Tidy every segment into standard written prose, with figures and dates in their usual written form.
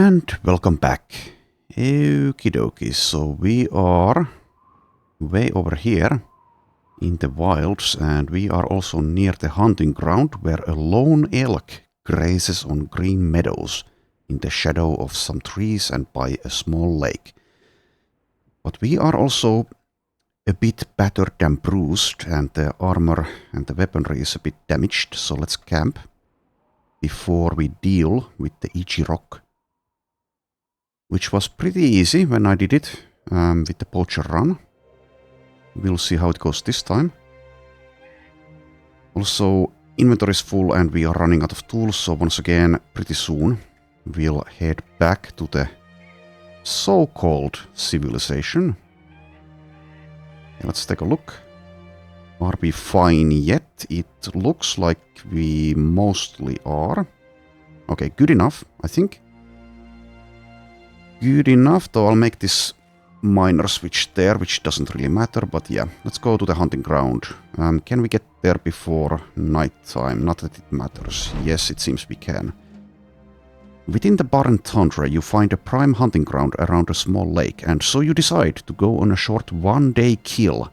And welcome back. Okie dokie, so we are way over here in the wilds, and we are also near the hunting ground where a lone elk grazes on green meadows in the shadow of some trees and by a small lake. But we are also a bit battered and bruised, and the armor and the weaponry is a bit damaged, so let's camp before we deal with the itchy rock. Which was pretty easy when I did it with the poacher run. We'll see how it goes this time. Also, inventory is full and we are running out of tools, so once again, pretty soon, we'll head back to the so-called civilization. Okay, let's take a look. Are we fine yet? It looks like we mostly are. Okay, good enough, I think. Good enough, though I'll make this minor switch there, which doesn't really matter, but yeah, let's go to the hunting ground. Can we get there before night time? Not that it matters. Yes, it seems we can. Within the barren tundra, you find a prime hunting ground around a small lake, and so you decide to go on a short one-day kill.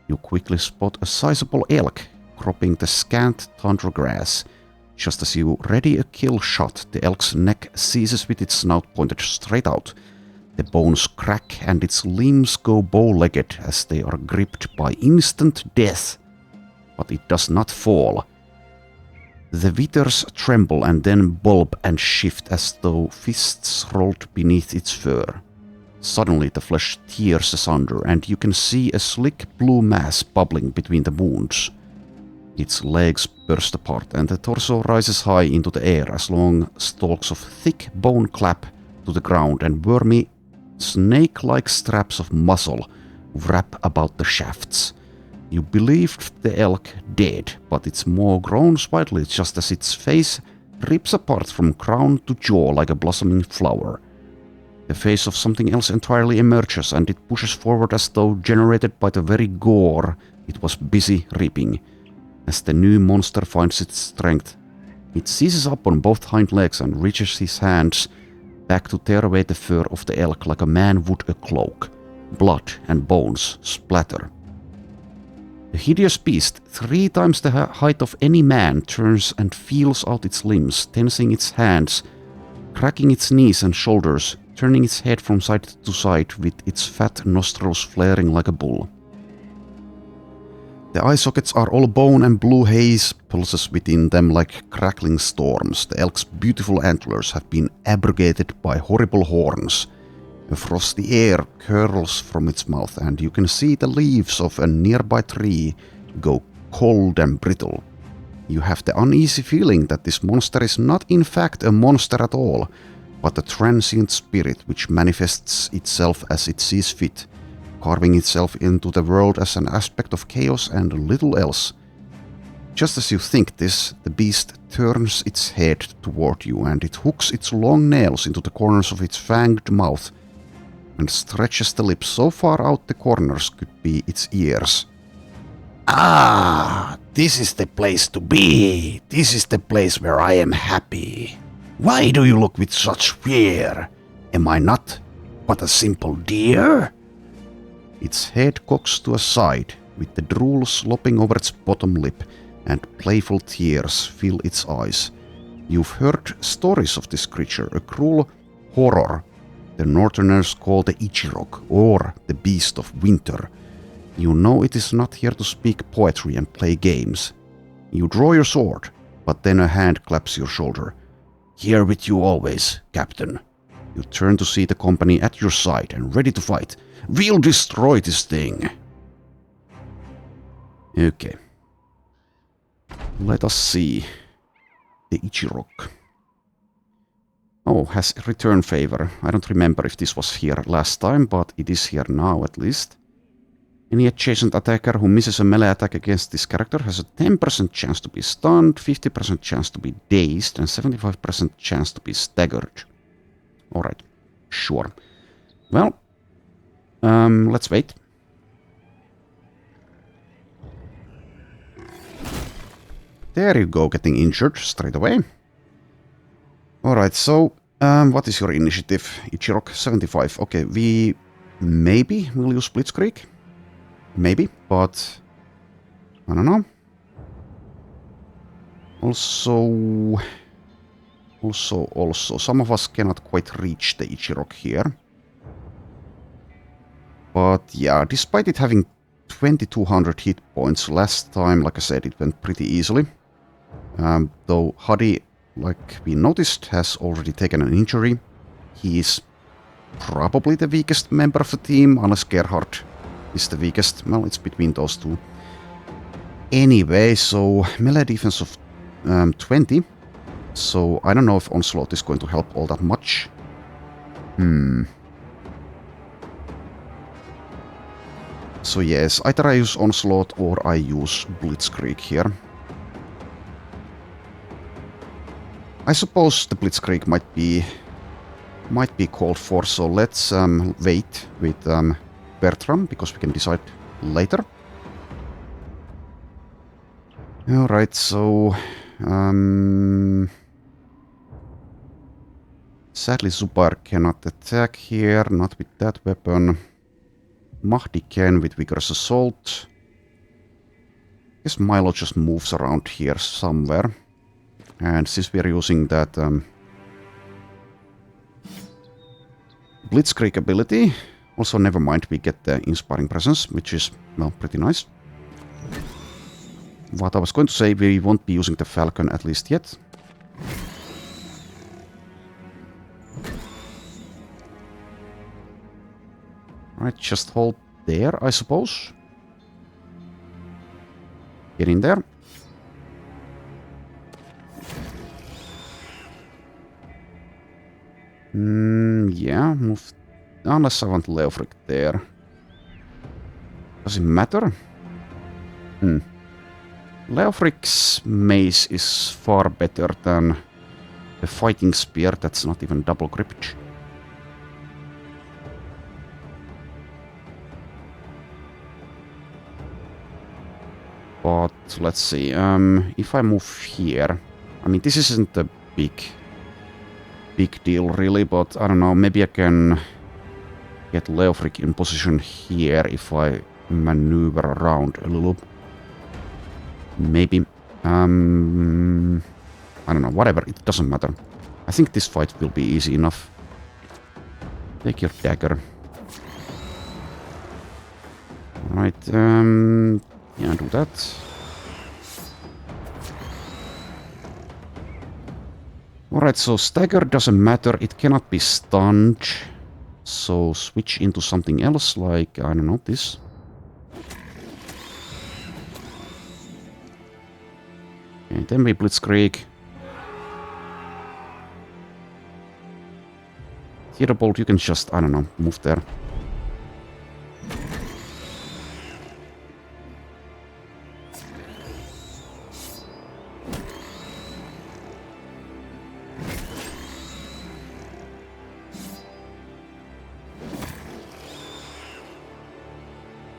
You quickly spot a sizable elk cropping the scant tundra grass. Just as you ready a kill shot, the elk's neck seizes with its snout pointed straight out. The bones crack and its limbs go bow-legged as they are gripped by instant death. But it does not fall. The withers tremble and then bulb and shift as though fists rolled beneath its fur. Suddenly the flesh tears asunder and you can see a slick blue mass bubbling between the wounds. Its legs burst apart and the torso rises high into the air as long stalks of thick bone clap to the ground and wormy, snake-like straps of muscle wrap about the shafts. You believed the elk dead, but its maw groans wildly just as its face rips apart from crown to jaw like a blossoming flower. The face of something else entirely emerges and it pushes forward as though generated by the very gore it was busy ripping. As the new monster finds its strength, it seizes up on both hind legs and reaches his hands back to tear away the fur of the elk like a man would a cloak. Blood and bones splatter. The hideous beast, 3 times the height of any man, turns and feels out its limbs, tensing its hands, cracking its knees and shoulders, turning its head from side to side with its fat nostrils flaring like a bull. The eye sockets are all bone and blue haze pulses within them like crackling storms. The elk's beautiful antlers have been abrogated by horrible horns. A frosty air curls from its mouth and you can see the leaves of a nearby tree go cold and brittle. You have the uneasy feeling that this monster is not in fact a monster at all, but a transient spirit which manifests itself as it sees fit, carving itself into the world as an aspect of chaos and little else. Just as you think this, the beast turns its head toward you and it hooks its long nails into the corners of its fanged mouth and stretches the lips so far out the corners could be its ears. Ah, this is the place to be. This is the place where I am happy. Why do you look with such fear? Am I not but a simple deer? Its head cocks to a side, with the drool slopping over its bottom lip, and playful tears fill its eyes. You've heard stories of this creature, a cruel horror. The Northerners call the Ichirok, or the Beast of Winter. You know it is not here to speak poetry and play games. You draw your sword, but then a hand claps your shoulder. Here with you always, Captain. You turn to see the company at your side and ready to fight. We'll destroy this thing. Okay. Let us see. The Ichirok. Oh, has return favor. I don't remember if this was here last time, but it is here now at least. Any adjacent attacker who misses a melee attack against this character has a 10% chance to be stunned, 50% chance to be dazed, and 75% chance to be staggered. Alright, sure. Well, let's wait. There you go, getting injured straight away. Alright, so What is your initiative? Ichirok 75. Okay, we maybe will use Blitzkrieg. Maybe, but I don't know. Also, some of us cannot quite reach the Ichirok here. But yeah, despite it having 2200 hit points last time, like I said, it went pretty easily. Though Hadi, like we noticed, has already taken an injury. He is probably the weakest member of the team, unless Gerhard is the weakest. Well, it's between those two. Anyway, so melee defense of 20. So I don't know if Onslaught is going to help all that much. So yes, either I use Onslaught or I use Blitzkrieg here. I suppose the Blitzkrieg might be called for, so let's wait with Bertram, because we can decide later. Alright, so sadly Zubar cannot attack here, not with that weapon. Mahdi can with Vigorous Assault. I guess Milo just moves around here somewhere. And since we're using that Blitzkrieg ability, also never mind, we get the Inspiring Presence, which is, well, pretty nice. What I was going to say, we won't be using the Falcon at least yet. Right, just hold there, I suppose. Get in there. Yeah, move. Unless I want Leofric there. Does it matter? Leofric's mace is far better than the fighting spear that's not even double gripped. But let's see, if I move here, I mean, this isn't a big deal really, but I don't know, maybe I can get Leofric in position here if I maneuver around a little. Maybe, I don't know, whatever, it doesn't matter. I think this fight will be easy enough. Take your dagger. Alright, yeah, do that. Alright, so stagger doesn't matter, it cannot be stunned. So switch into something else, like, I don't know, this. And then we Blitzkrieg. Theaterbolt, you can just, I don't know, move there.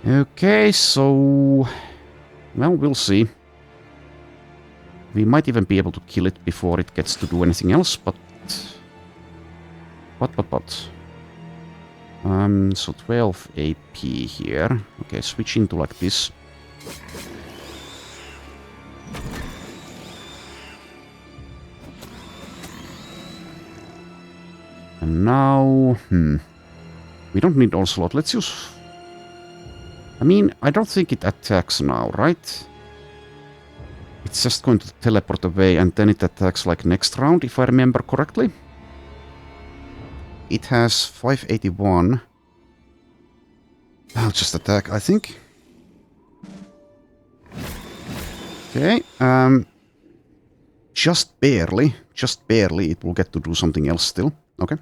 Okay, so... well, we'll see. We might even be able to kill it before it gets to do anything else, but... so 12 AP here. Okay, switch into like this. And now... we don't need Onslaught, let's use... I mean, I don't think it attacks now, right? It's just going to teleport away and then it attacks like next round, if I remember correctly. It has 581. I'll just attack, I think. Okay, just barely it will get to do something else still. Okay.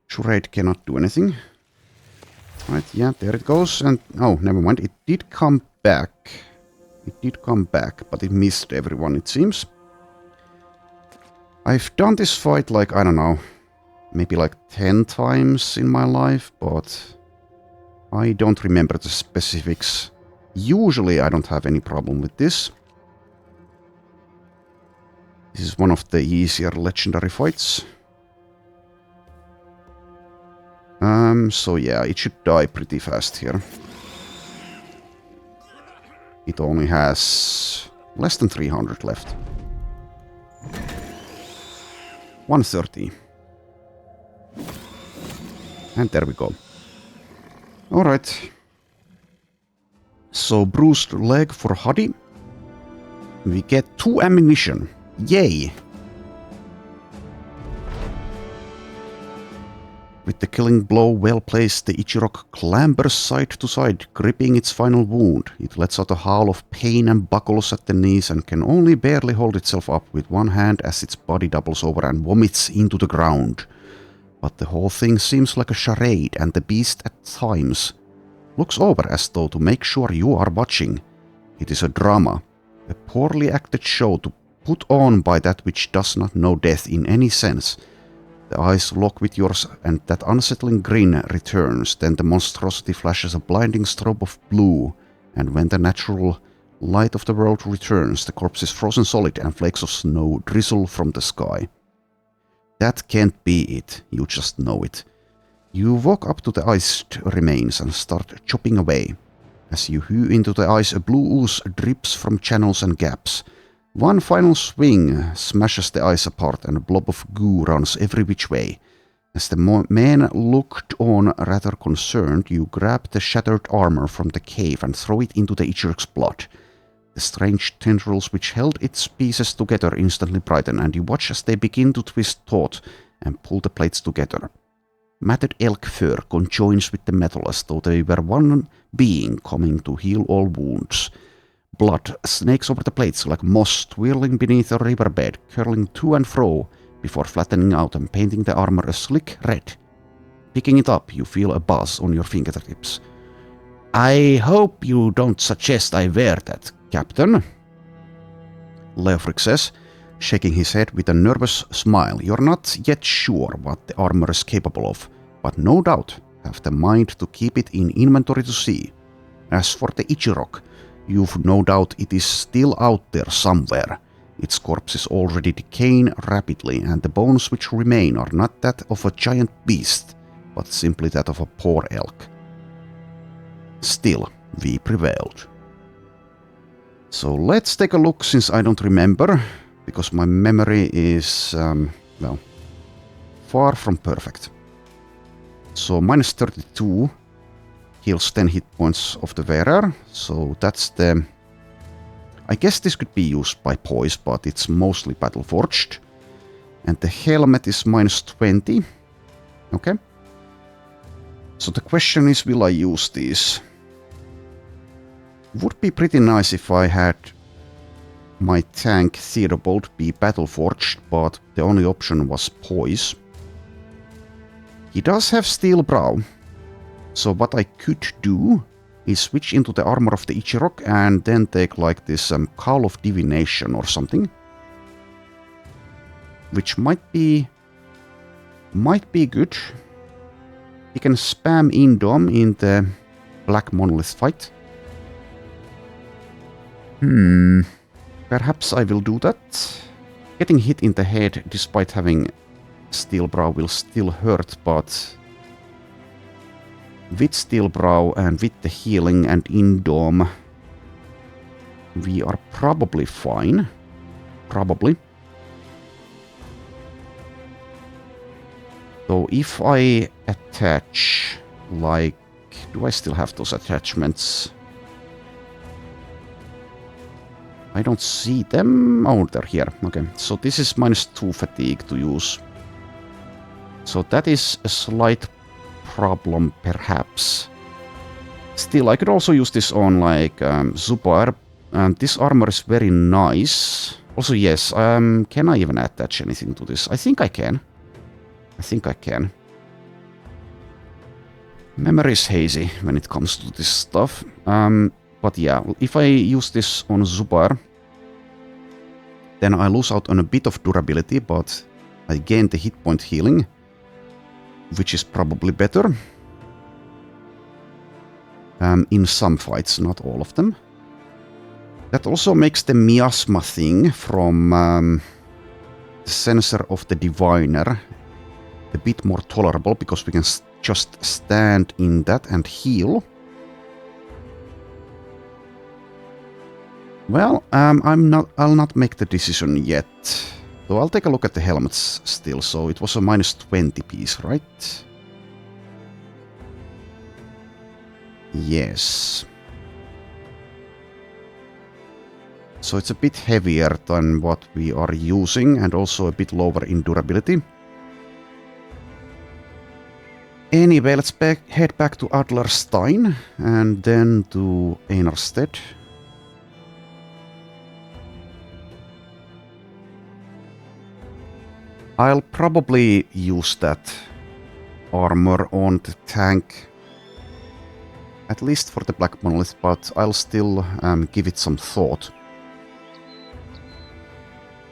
Charade cannot do anything. Right, yeah, there it goes, and... oh, never mind, it did come back. It did come back, but it missed everyone, it seems. I've done this fight like, I don't know, maybe like 10 times in my life, but I don't remember the specifics. Usually I don't have any problem with this. This is one of the easier legendary fights. So yeah, it should die pretty fast here. It only has less than 300 left. 130. And there we go. Alright. So bruised leg for Huddy. We get 2 ammunition. Yay! With the killing blow well placed, the Ichirok clambers side to side, gripping its final wound. It lets out a howl of pain and buckles at the knees and can only barely hold itself up with one hand as its body doubles over and vomits into the ground. But the whole thing seems like a charade, and the beast at times looks over as though to make sure you are watching. It is a drama, a poorly acted show to put on by that which does not know death in any sense. The eyes lock with yours and that unsettling grin returns, then the monstrosity flashes a blinding strobe of blue, and when the natural light of the world returns, the corpse is frozen solid and flakes of snow drizzle from the sky. That can't be it, you just know it. You walk up to the iced remains and start chopping away. As you hew into the ice, a blue ooze drips from channels and gaps. One final swing smashes the ice apart and a blob of goo runs every which way. As the man looked on rather concerned, you grab the shattered armor from the cave and throw it into the Ichirok's blood. The strange tendrils which held its pieces together instantly brighten, and you watch as they begin to twist taut and pull the plates together. Matted elk fur conjoins with the metal as though they were one being coming to heal all wounds. Blood snakes over the plates like moss twirling beneath a riverbed, curling to and fro before flattening out and painting the armor a slick red. Picking it up, you feel a buzz on your fingertips. I hope you don't suggest I wear that, Captain, Leofric says, shaking his head with a nervous smile. You're not yet sure what the armor is capable of, but no doubt have the mind to keep it in inventory to see. As for the Ichirok, you've no doubt it is still out there somewhere. Its corpse is already decaying rapidly, and the bones which remain are not that of a giant beast, but simply that of a poor elk. Still, we prevailed. So let's take a look, since I don't remember, because my memory is, well, far from perfect. So minus 32 heals 10 hit points of the wearer, so that's the... I guess this could be used by poise, but it's mostly battle forged. And the helmet is minus 20. Okay. So the question is, will I use these? Would be pretty nice if I had my tank Theodobald be battle forged, but the only option was poise. He does have steel brow, so what I could do is switch into the armor of the Ichirok and then take like this Call of Divination or something, which might be good. He can spam Indom in the Black Monolith fight. Perhaps I will do that. Getting hit in the head despite having steel brow will still hurt, but with steel brow and with the healing and Indom, we are probably fine. Probably. So if I attach, like, do I still have those attachments? I don't see them. Oh, they're here. Okay, so this is minus 2 fatigue to use. So that is a slight problem, perhaps. Still, I could also use this on, like, Zubar. And this armor is very nice. Also, yes, can I even attach anything to this? I think I can. Memory is hazy when it comes to this stuff. But yeah, if I use this on Zubar, then I lose out on a bit of durability, but I gain the hit point healing, which is probably better. In some fights, not all of them. That also makes the miasma thing from the sensor of the diviner a bit more tolerable, because we can just stand in that and heal. Well, I'll not make the decision yet. So I'll take a look at the helmets still. So it was a -20 piece, right? Yes. So it's a bit heavier than what we are using, and also a bit lower in durability. Anyway, let's head back to Adlerstein and then to Einarstead. I'll probably use that armor on the tank, at least for the Black Monolith, but I'll still give it some thought.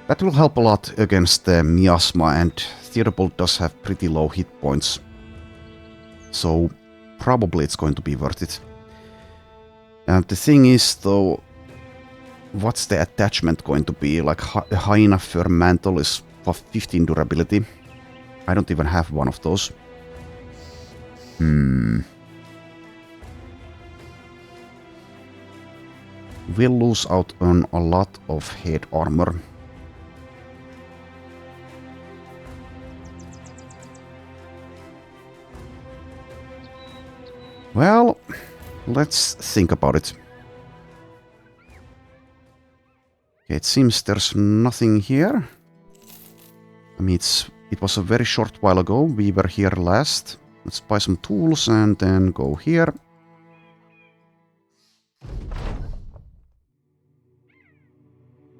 That will help a lot against the miasma, and Theodobald does have pretty low hit points. So probably it's going to be worth it. The thing is, though, what's the attachment going to be? Like, a high enough fur mantle is for 15 durability. I don't even have one of those. We'll lose out on a lot of head armor. Well, let's think about it. Okay, it seems there's nothing here. I mean, it was a very short while ago. We were here last. Let's buy some tools and then go here.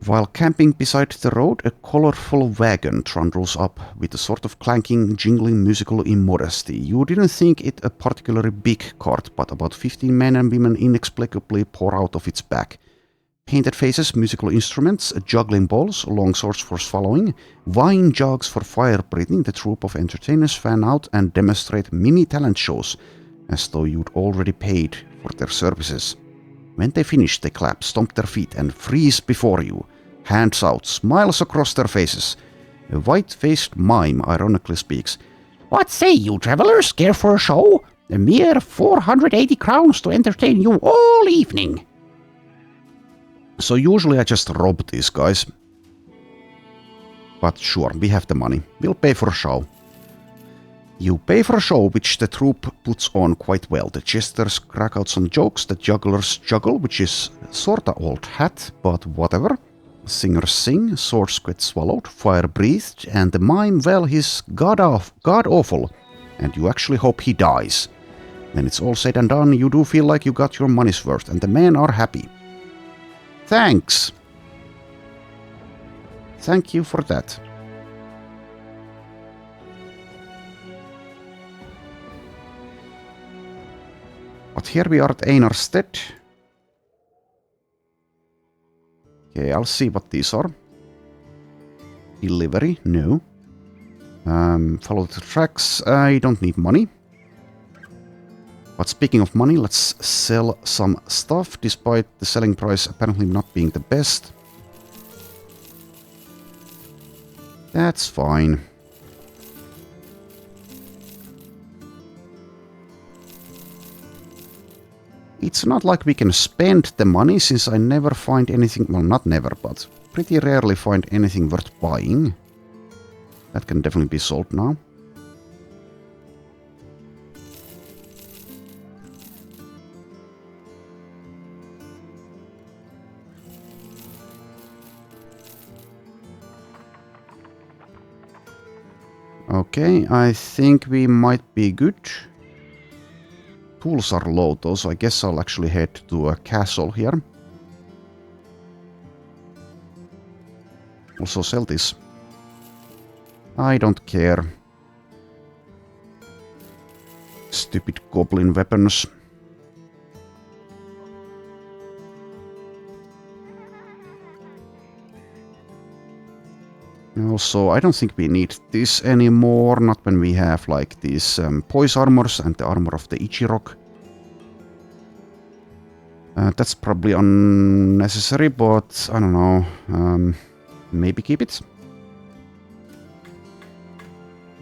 While camping beside the road, a colorful wagon trundles up with a sort of clanking, jingling musical immodesty. You didn't think it a particularly big cart, but about 15 men and women inexplicably pour out of its back. Painted faces, musical instruments, juggling balls, long swords for swallowing, wine jugs for fire breathing. The troupe of entertainers fan out and demonstrate mini talent shows, as though you'd already paid for their services. When they finish, they clap, stomp their feet, and freeze before you. Hands out, smiles across their faces. A white-faced mime ironically speaks. "What say you, travelers? Care for a show? A mere 480 crowns to entertain you all evening." So usually I just rob these guys. But sure, we have the money. We'll pay for a show. You pay for a show which the troupe puts on quite well. The jesters crack out some jokes, the jugglers juggle, which is sorta old hat, but whatever. Singers sing, swords get swallowed, fire breathed, and the mime, well, he's god awful, and you actually hope he dies. When it's all said and done, you do feel like you got your money's worth, and the men are happy. Thanks! Thank you for that. But here we are at Einarstead. Okay, I'll see what these are. Delivery, no. Follow the tracks, I don't need money. But speaking of money, let's sell some stuff, despite the selling price apparently not being the best. That's fine. It's not like we can spend the money, since I never find anything, well, not never, but pretty rarely find anything worth buying. That can definitely be sold now. Okay, I think we might be good. Tools are low though, so I guess I'll actually head to a castle here. Also sell this. I don't care. Stupid goblin weapons. Also, I don't think we need this anymore, not when we have like these poise armors and the armor of the Ichirok. That's probably unnecessary, but I don't know. Maybe keep it.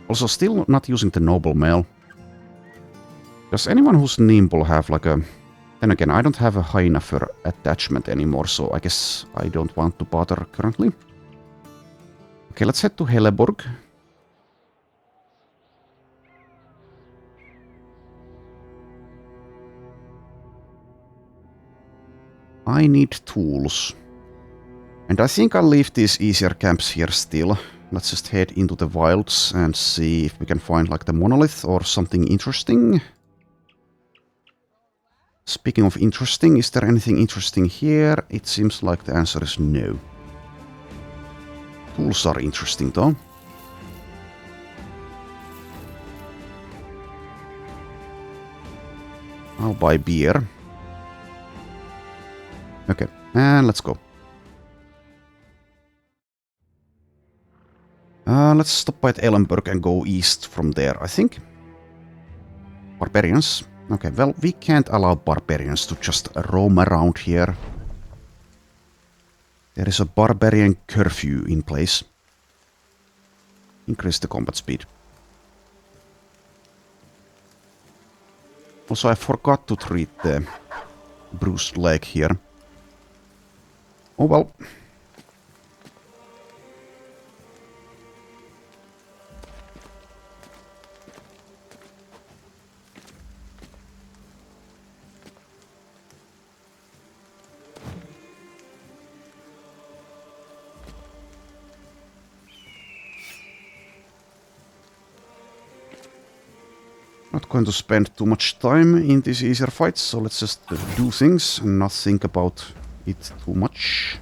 Also, still not using the noble mail. Does anyone who's nimble have like a... Then again, I don't have a high enough attachment anymore, so I guess I don't want to bother currently. Okay, let's head to Helleborg. I need tools. And I think I'll leave these easier camps here still. Let's just head into the wilds and see if we can find like the monolith or something interesting. Speaking of interesting, is there anything interesting here? It seems like the answer is no. Tools are interesting though. I'll buy beer. Okay, and let's go. Let's stop by Ellenberg and go east from there, I think. Barbarians. Okay, well, we can't allow barbarians to just roam around here. There is a barbarian curfew in place. Increase the combat speed. Also, I forgot to treat the bruised leg here. Oh well. Not going to spend too much time in these easier fights, so let's just do things and not think about it too much.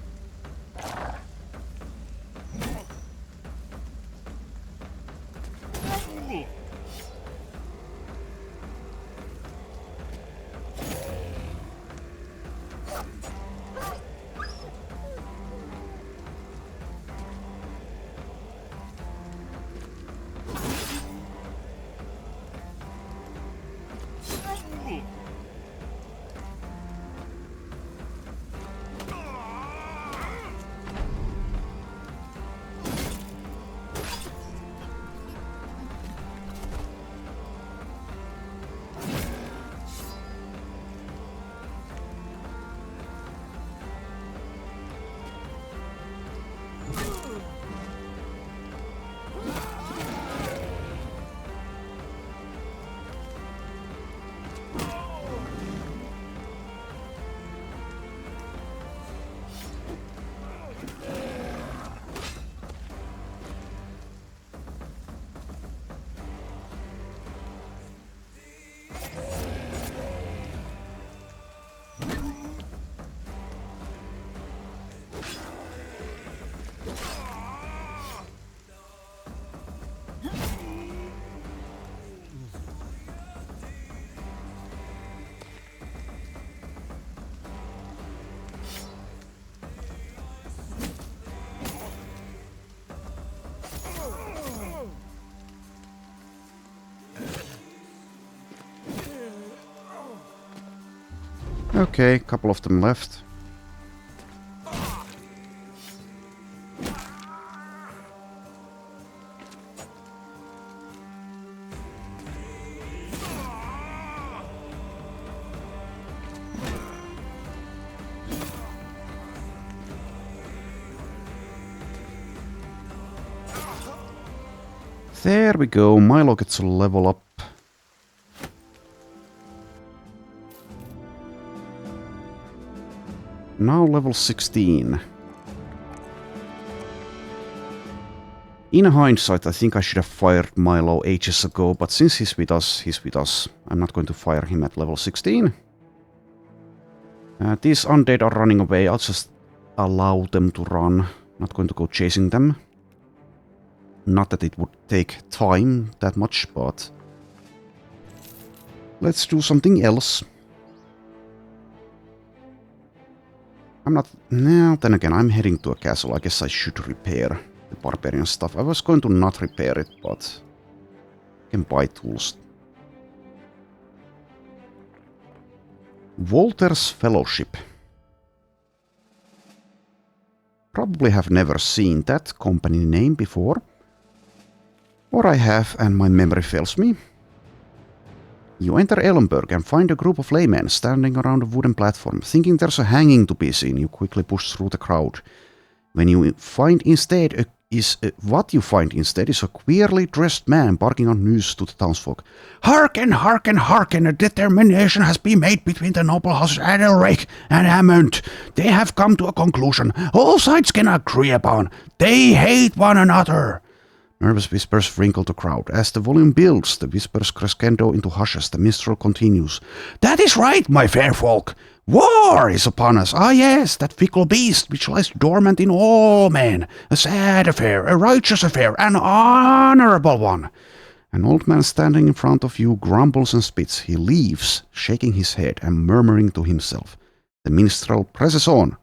Okay, couple of them left. There we go, Milo gets a level up. Now level 16. In hindsight, I think I should have fired Milo ages ago, but since he's with us, he's with us. I'm not going to fire him at level 16. These undead are running away, I'll just allow them to run. Not going to go chasing them. Not that it would take time that much, but... let's do something else. I'm not... no, then again, I'm heading to a castle. I guess I should repair the barbarian stuff. I was going to not repair it, but... I can buy tools. Walter's Fellowship. Probably have never seen that company name before. Or I have, and my memory fails me. You enter Ellenberg and find a group of laymen standing around a wooden platform. Thinking there's a hanging to be seen, you quickly push through the crowd. What you find instead is a queerly dressed man barking out news to the townsfolk. Hearken, hearken, hearken! A determination has been made between the noble houses Adelric and Hammond. They have come to a conclusion all sides can agree upon. They hate one another. Nervous whispers wrinkle the crowd. As the volume builds, the whispers crescendo into hushes. The minstrel continues. That is right, my fair folk. War is upon us. Ah, yes, that fickle beast which lies dormant in all men. A sad affair, a righteous affair, an honorable one. An old man standing in front of you grumbles and spits. He leaves, shaking his head and murmuring to himself. The minstrel presses on,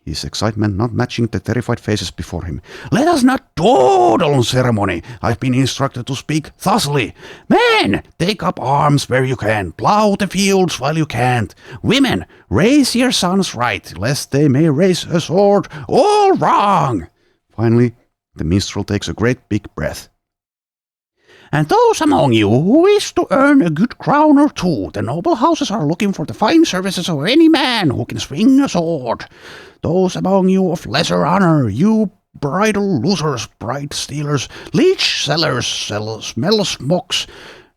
his excitement not matching the terrified faces before him. Let us not dawdle on ceremony. I've been instructed to speak thusly. Men, take up arms where you can. Plough the fields while you can't. Women, raise your sons right, lest they may raise a sword all wrong. Finally, the minstrel takes a great big breath. And those among you who wish to earn a good crown or two, the noble houses are looking for the fine services of any man who can swing a sword. Those among you of lesser honor, you bridal losers, bride stealers, leech sellers, smell smokes,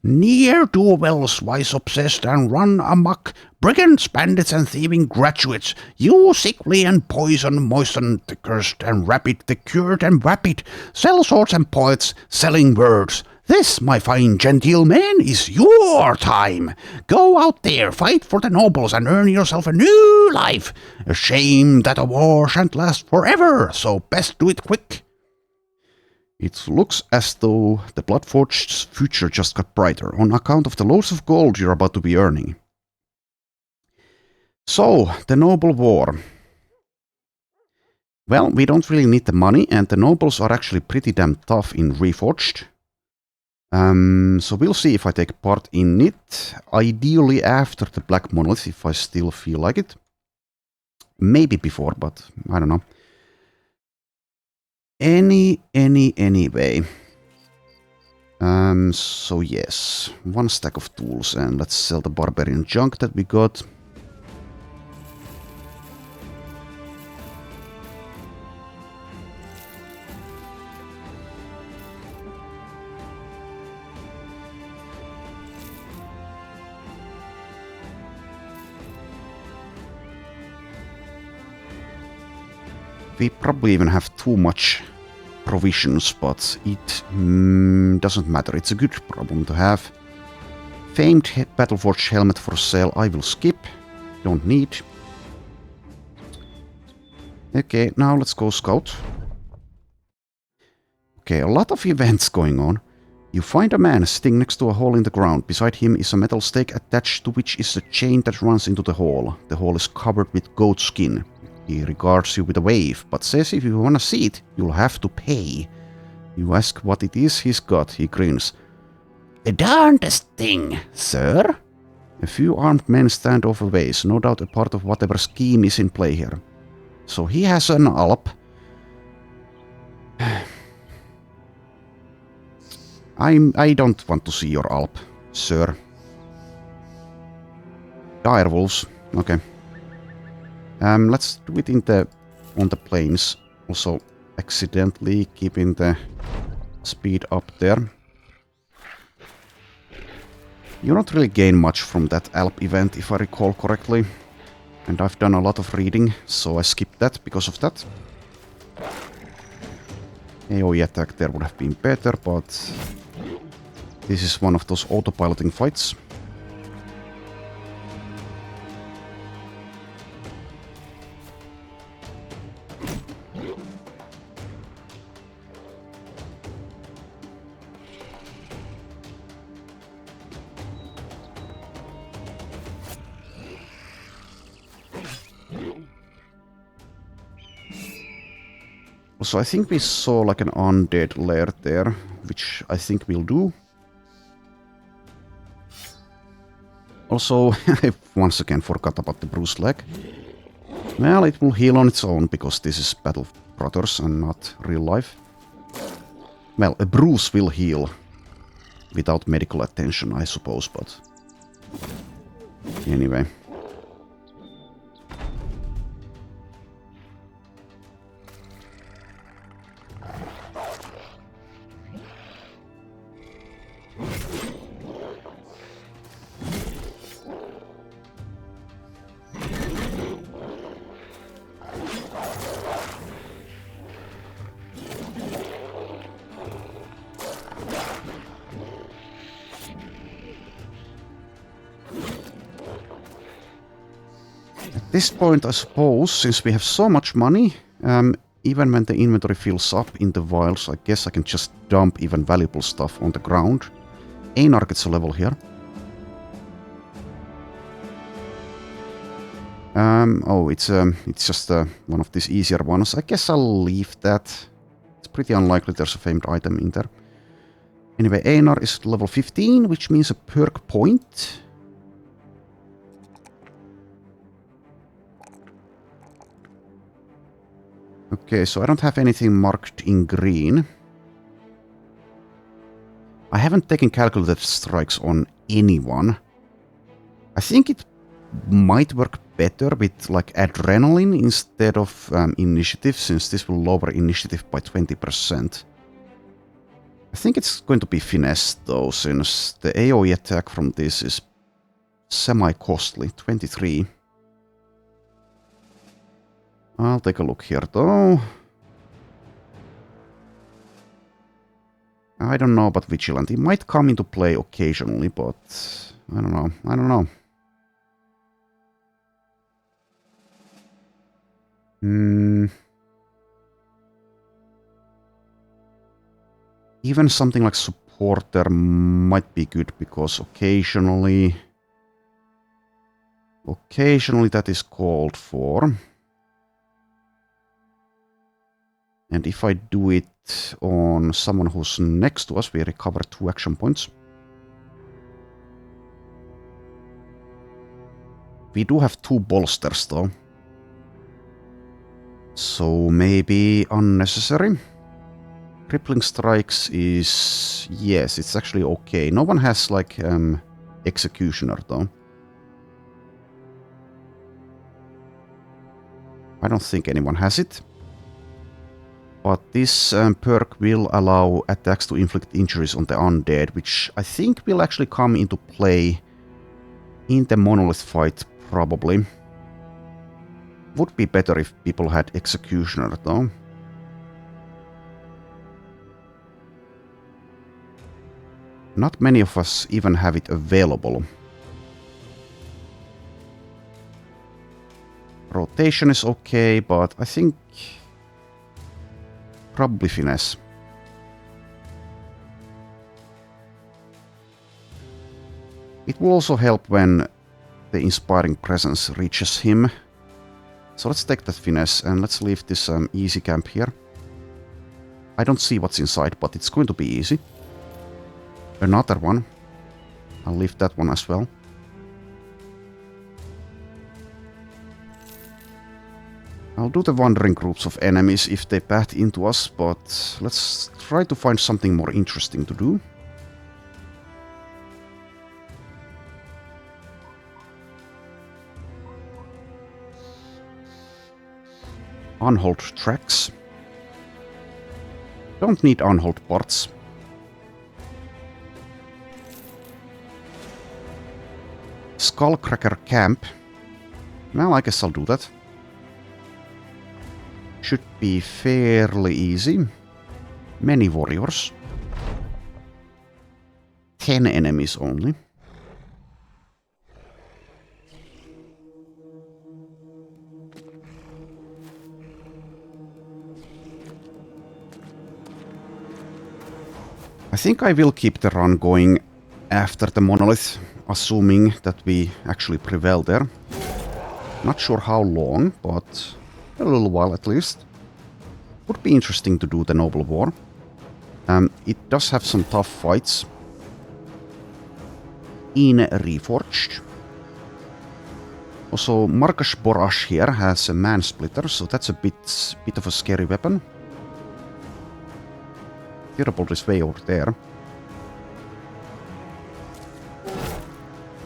ne'er-do-wells, wise obsessed and run amok, brigands, bandits, and thieving graduates, you sickly and poison moistened, the cursed and rapid, the cured and vapid, sell swords and poets, selling words. This, my fine genteel man, is your time. Go out there, fight for the nobles, and earn yourself a new life. A shame that a war shan't last forever, so best do it quick. It looks as though the Bloodforged's future just got brighter on account of the loads of gold you're about to be earning. So, the noble war. Well, we don't really need the money, and the nobles are actually pretty damn tough in Reforged. So we'll see if I take part in it. Ideally after the Black Monolith, if I still feel like it. Maybe before, but I don't know. Anyway. So yes, one stack of tools, and let's sell the barbarian junk that we got. We probably even have too much provisions, but it doesn't matter. It's a good problem to have. Famed Battleforged helmet for sale, I will skip. Don't need. Okay, now let's go scout. Okay, a lot of events going on. You find a man sitting next to a hole in the ground. Beside him is a metal stake attached to which is a chain that runs into the hole. The hole is covered with goat skin. He regards you with a wave, but says if you want to see it, you'll have to pay. You ask what it is he's got. He grins. The darndest thing, sir. A few armed men stand off a ways, no doubt a part of whatever scheme is in play here. So he has an Alp. I don't want to see your Alp, sir. Direwolves. Okay. Let's do it on the plains. Also, accidentally keeping the speed up there. You don't really gain much from that Alp event, if I recall correctly. And I've done a lot of reading, so I skipped that because of that. AoE attack there would have been better, but this is one of those autopiloting fights. So I think we saw like an undead lair there, which I think we'll do. Also, I once again forgot about the bruised leg. Well, it will heal on its own because this is Battle Brothers and not real life. Well, a bruise will heal without medical attention, I suppose, but anyway. At this point, I suppose, since we have so much money, even when the inventory fills up in the vials, I guess I can just dump even valuable stuff on the ground. Einar gets a level here. Oh, it's just one of these easier ones. I guess I'll leave that. It's pretty unlikely there's a famed item in there. Anyway, Einar is level 15, which means a perk point. Okay, so I don't have anything marked in green. I haven't taken calculated strikes on anyone. I think it might work better with like adrenaline instead of initiative, since this will lower initiative by 20%. I think it's going to be finesse though, since the AoE attack from this is semi-costly, 23. I'll take a look here though. I don't know about Vigilant. It might come into play occasionally, but I don't know. I don't know. Even something like Supporter might be good, because occasionally that is called for. And if I do it on someone who's next to us, we recover 2 action points. We do have 2 bolsters though. So maybe unnecessary. Crippling strikes is... yes, it's actually okay. No one has like Executioner though. I don't think anyone has it. But this perk will allow attacks to inflict injuries on the undead, which I think will actually come into play in the Monolith fight, probably. Would be better if people had Executioner, though. Not many of us even have it available. Rotation is okay, but I think... probably finesse. It will also help when the Inspiring Presence reaches him. So let's take that finesse and let's leave this easy camp here. I don't see what's inside, but it's going to be easy. Another one. I'll leave that one as well. I'll do the wandering groups of enemies if they path into us, but let's try to find something more interesting to do. Unhold tracks. Don't need unhold parts. Skullcracker camp. Well, I guess I'll do that. Should be fairly easy. Many warriors. 10 enemies only. I think I will keep the run going after the Monolith, assuming that we actually prevail there. Not sure how long, but a little while at least. Would be interesting to do the Noble War. It does have some tough fights in Reforged. Also, Marcus Borash here has a Man Splitter, so that's a bit of a scary weapon. Tearbolt is way over there.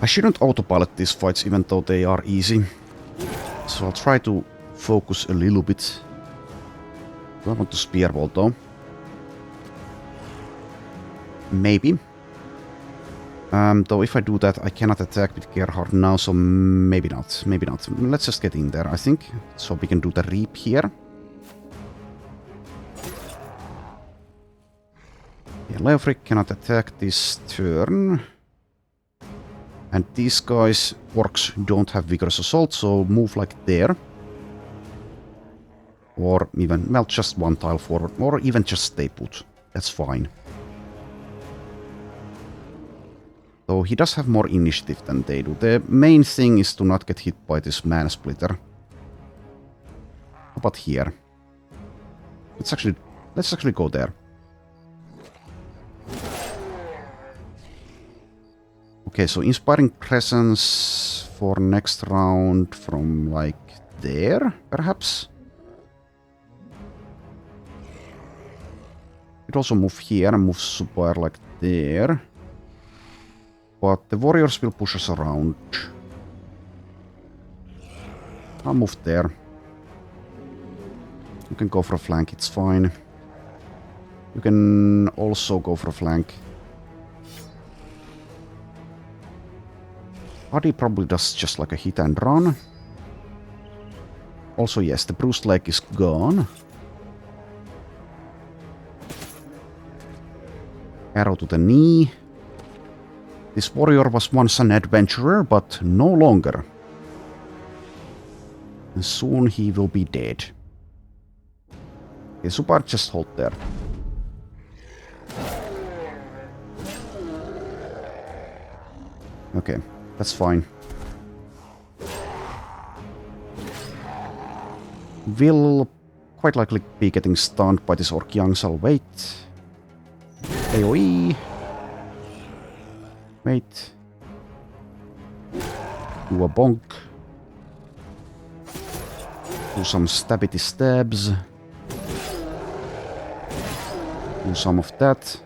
I shouldn't autopilot these fights even though they are easy. So I'll try to focus a little bit. Do I want to Spearbolt though? Maybe. Though if I do that, I cannot attack with Gerhard now, so maybe not. Maybe not. Let's just get in there, I think. So we can do the Reap here. Yeah, Leofric cannot attack this turn. And these guys, orcs, don't have Vigorous Assault, so move like there. Or even, well, just one tile forward. Or even just stay put. That's fine. Though he does have more initiative than they do. The main thing is to not get hit by this Mana Splitter. How about here? Let's actually go there. Okay, so Inspiring Presence for next round from like there, perhaps? Could also move here and move Super like there. But the warriors will push us around. I'll move there. You can go for a flank, it's fine. You can also go for a flank. Adi probably does just like a hit and run. Also, yes, the bruised leg is gone. Arrow to the knee. This warrior was once an adventurer, but no longer. And soon he will be dead. Okay, Super, just hold there. Okay, that's fine. Will quite likely be getting stunned by this Orc Young, so I'll wait. AoE. Wait. Do a bonk. Do some stabby stabs. Do some of that.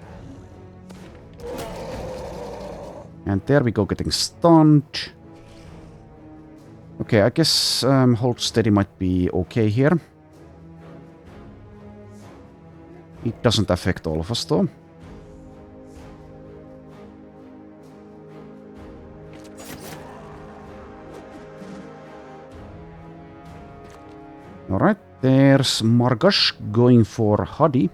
And there we go, getting stunned. Okay, I guess hold steady might be okay here. It doesn't affect all of us though. Alright, there's Margash going for Hadi.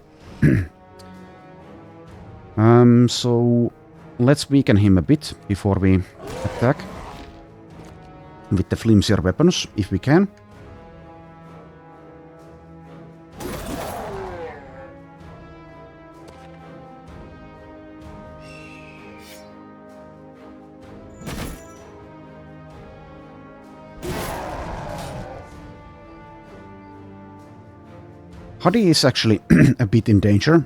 So let's weaken him a bit before we attack. With the flimsier weapons, if we can. Hadi is actually a bit in danger.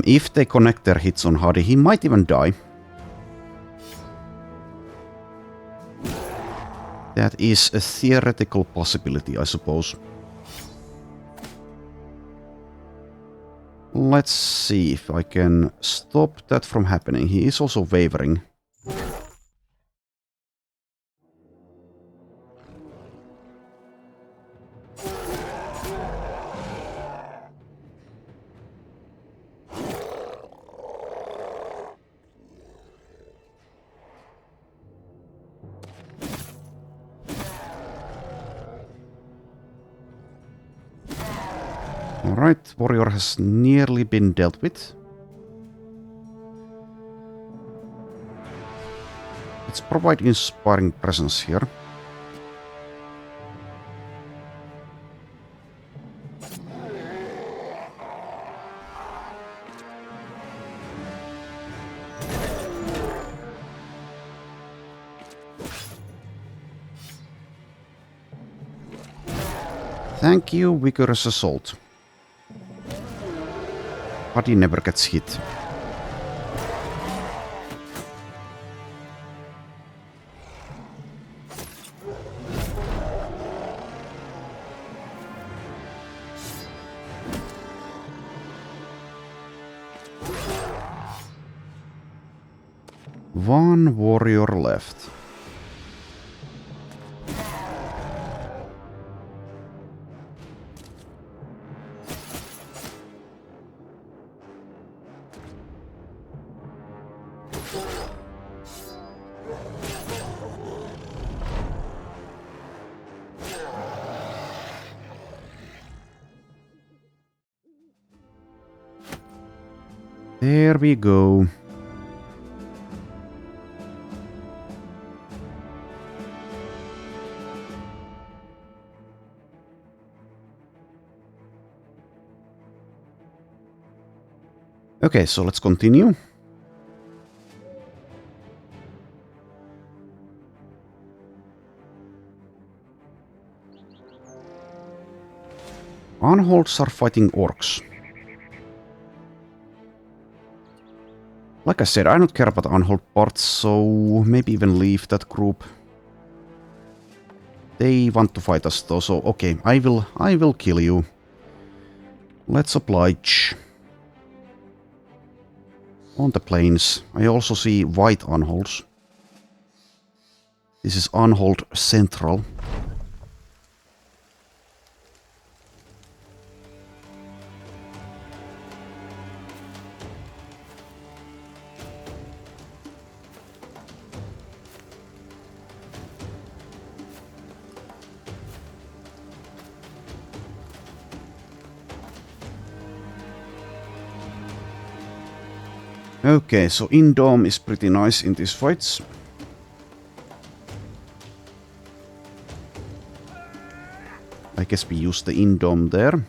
If they connect their hits on Hadi, he might even die. That is a theoretical possibility, I suppose. Let's see if I can stop that from happening. He is also wavering. Alright, warrior has nearly been dealt with. Let's provide inspiring presence here. Thank you, Vigorous Assault. Hadi never gets hit. One warrior left. There we go. Okay, so let's continue. Unholds are fighting orcs. Like I said, I don't care about unhold parts, so maybe even leave that group. They want to fight us though, so okay, I will kill you. Let's oblige. On the plains, I also see white unholds. This is unhold central. Okay, so Indom is pretty nice in these fights. I guess we use the Indom there.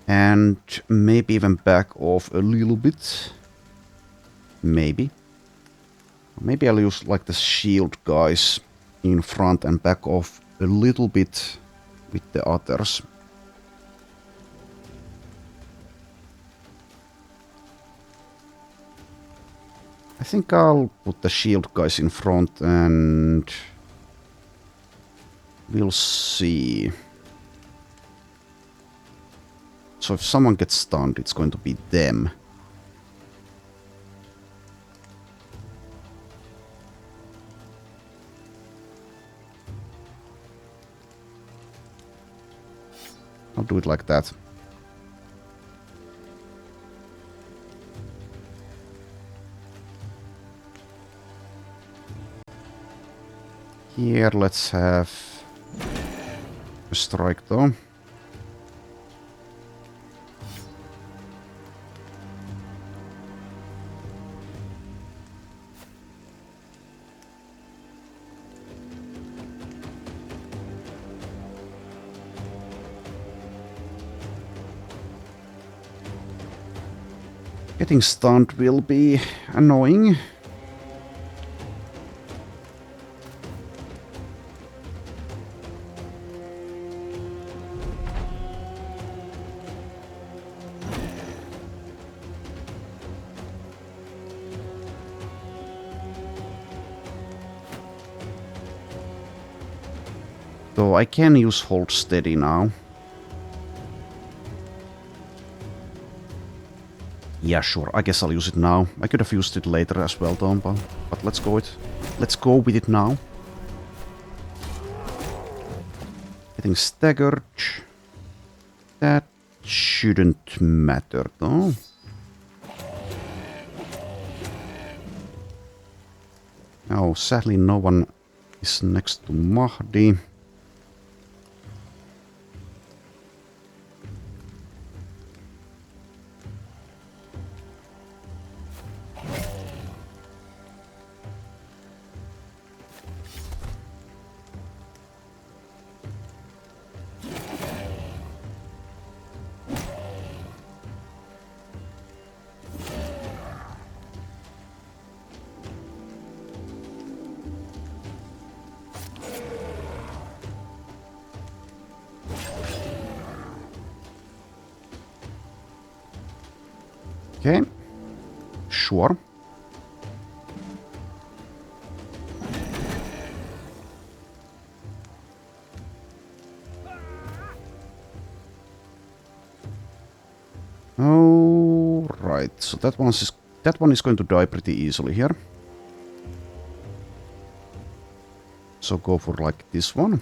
And maybe even back off a little bit. Maybe. Maybe I'll use like the shield guys in front and back off a little bit with the others. I think I'll put the shield guys in front and we'll see. So if someone gets stunned, it's going to be them. I'll do it like that. Here, let's have a strike though. Getting stunned will be annoying. So I can use hold steady now. Yeah, sure. I guess I'll use it now. I could have used it later as well, though, but let's go with it now. Getting staggered. That shouldn't matter, though. Oh, sadly, no one is next to Mahdi. Okay, sure. All right. Right, so that one is going to die pretty easily here. So go for like this one.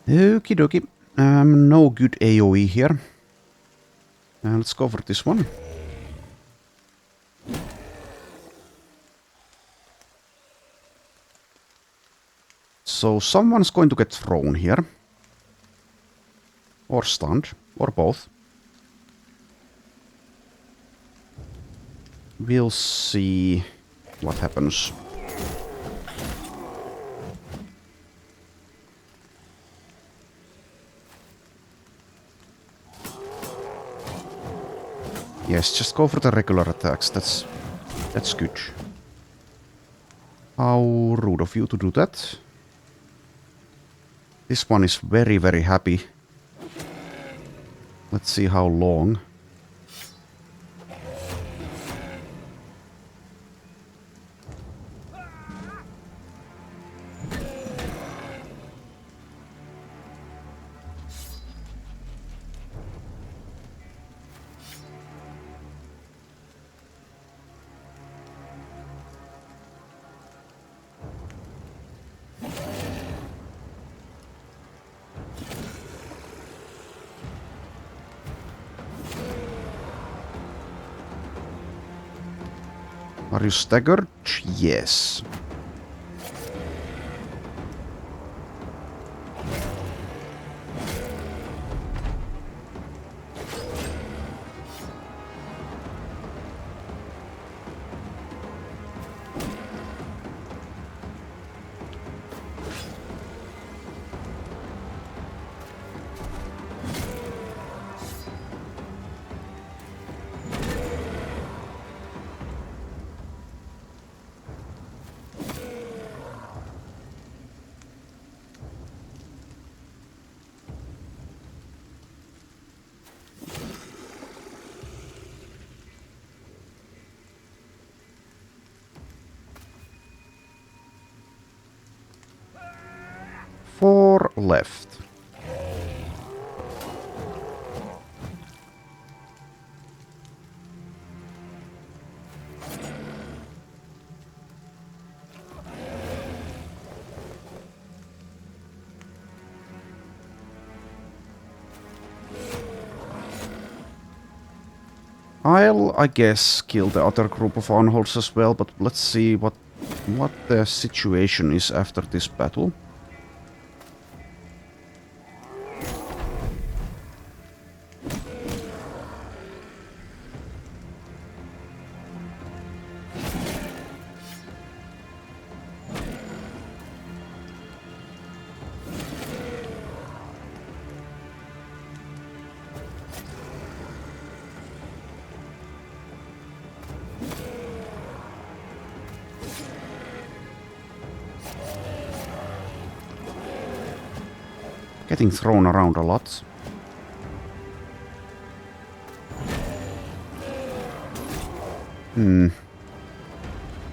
Okie dokie. No good AoE here. Let's go for this one. So someone's going to get thrown here. Or stunned. Or both. We'll see what happens. Yes, just go for the regular attacks. That's good. How rude of you to do that. This one is very, very happy. Let's see how long. Are you staggered? Yes. Four left. I'll, I guess, kill the other group of unholds as well, but let's see what the situation is after this battle. Getting thrown around a lot.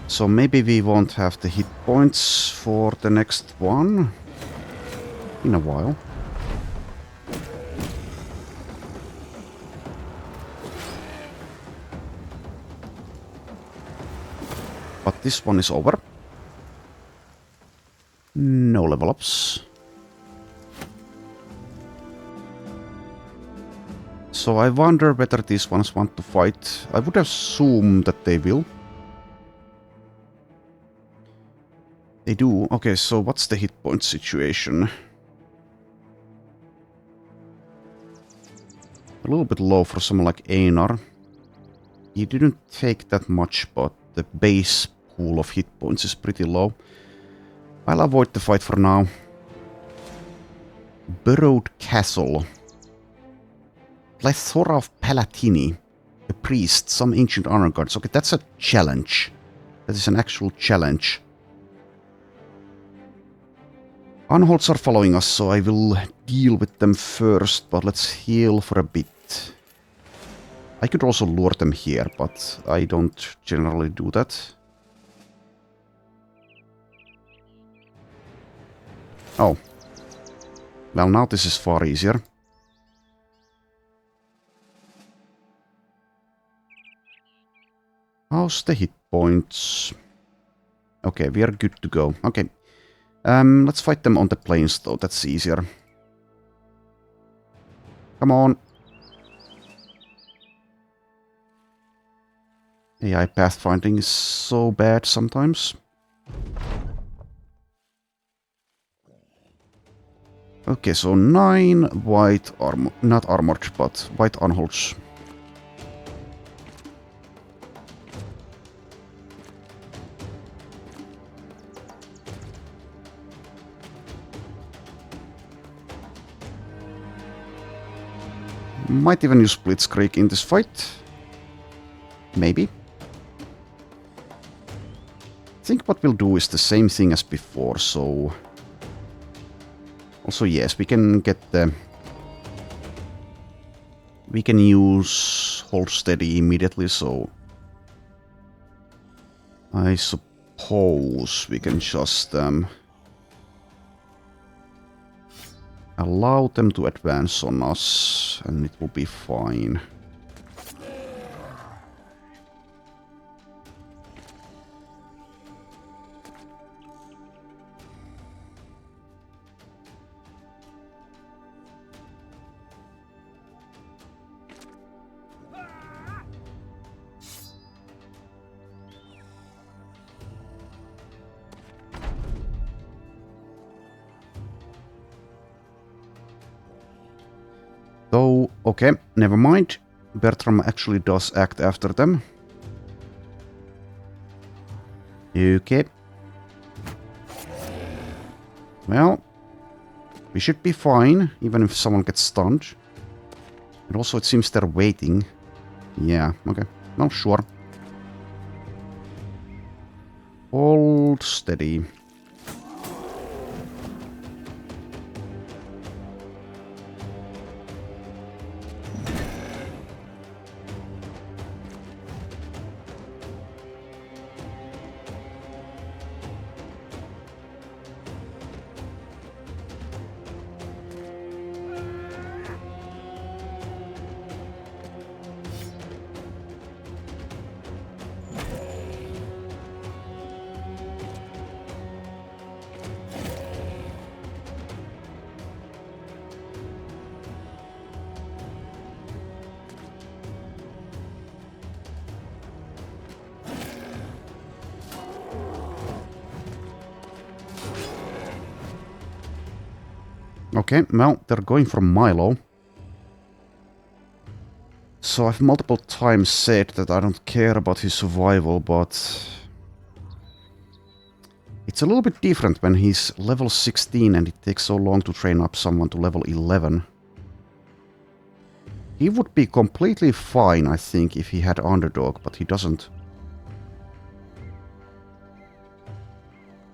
So maybe we won't have the hit points for the next one in a while. But this one is over. No level ups. So I wonder whether these ones want to fight. I would assume that they will. They do. Okay, so what's the hit point situation? A little bit low for someone like Einar. He didn't take that much, but the base pool of hit points is pretty low. I'll avoid the fight for now. Burrowed Castle. Plethora of Palatini. A priest, some ancient honor guards. Okay, that's a challenge. That is an actual challenge. Unholds are following us, so I will deal with them first, but let's heal for a bit. I could also lure them here, but I don't generally do that. Oh. Well, now this is far easier. How's the hit points? Okay, we are good to go. Okay. Let's fight them on the plains, though. That's easier. Come on. AI pathfinding is so bad sometimes. Okay, so 9 white armor, not armored, but white unholds. Might even use Blitzkrieg in this fight. Maybe. I think what we'll do is the same thing as before, so... Also, yes, we can get the... We can use Hold Steady immediately, so... I suppose we can just... allow them to advance on us, and it will be fine. Though, okay, never mind. Bertram actually does act after them. Okay. Well, we should be fine, even if someone gets stunned. And also it seems they're waiting. Yeah, okay. Well, sure. Hold steady. Okay, well, they're going for Milo. So I've multiple times said that I don't care about his survival, but... It's a little bit different when he's level 16 and it takes so long to train up someone to level 11. He would be completely fine, I think, if he had Underdog, but he doesn't.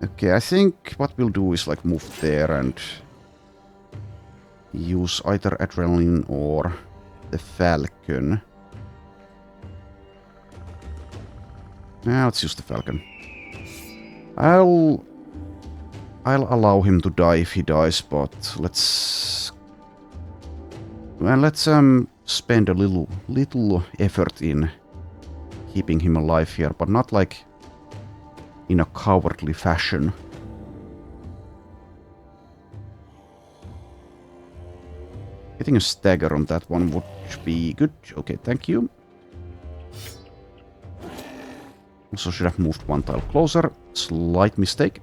Okay, I think what we'll do is like move there and... use either Adrenaline or the Falcon. Yeah, let's use the Falcon. I'll allow him to die if he dies, but let's... Well, let's spend a little effort in keeping him alive here, but not like in a cowardly fashion. Getting a stagger on that one would be good. Okay, thank you. Also should have moved one tile closer. Slight mistake.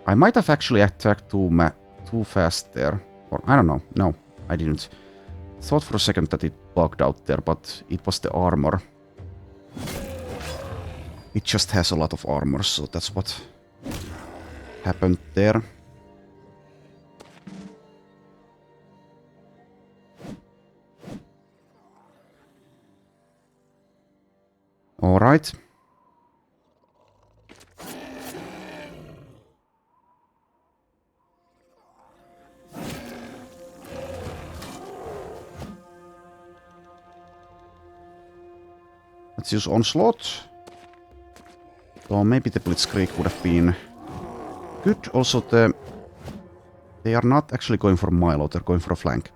I might have actually attacked too fast there. Or I don't know. No, I didn't. Thought for a second that it bugged out there, but it was the armor. It just has a lot of armor, so that's what happened there. let's use Onslaught. So maybe the Blitzkrieg would have been good. Also, they are not actually going for Milo, they're going for a flank.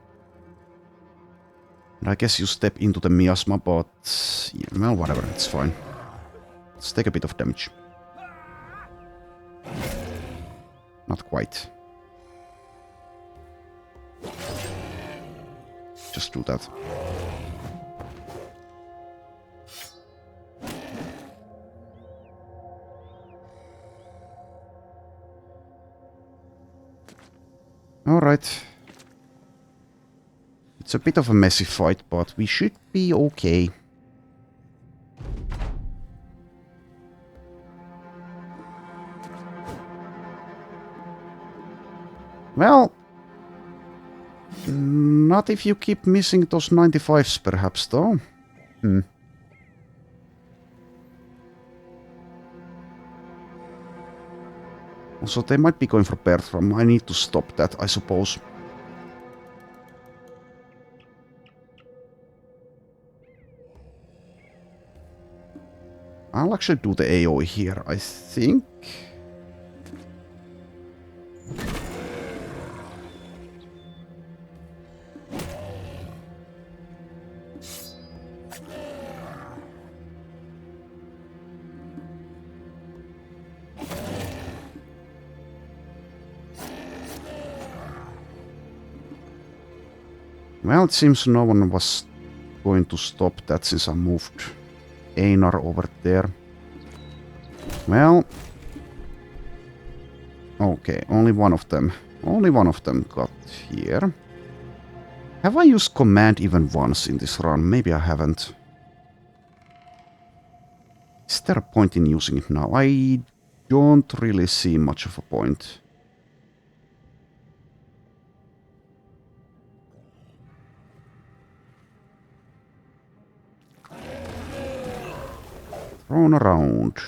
And I guess you step into the Miasma, but... yeah, well, whatever, it's fine. Let's take a bit of damage. Not quite. Just do that. Alright. It's a bit of a messy fight, but we should be okay. Well, not if you keep missing those 95s, perhaps, though. Also, they might be going for Bertram. I need to stop that, I suppose. I'll actually do the AoE here, I think. Well, it seems no one was going to stop that since I moved Einar over there. Well... okay, only one of them. Only one of them got here. Have I used command even once in this run? Maybe I haven't. Is there a point in using it now? I don't really see much of a point. Thrown around.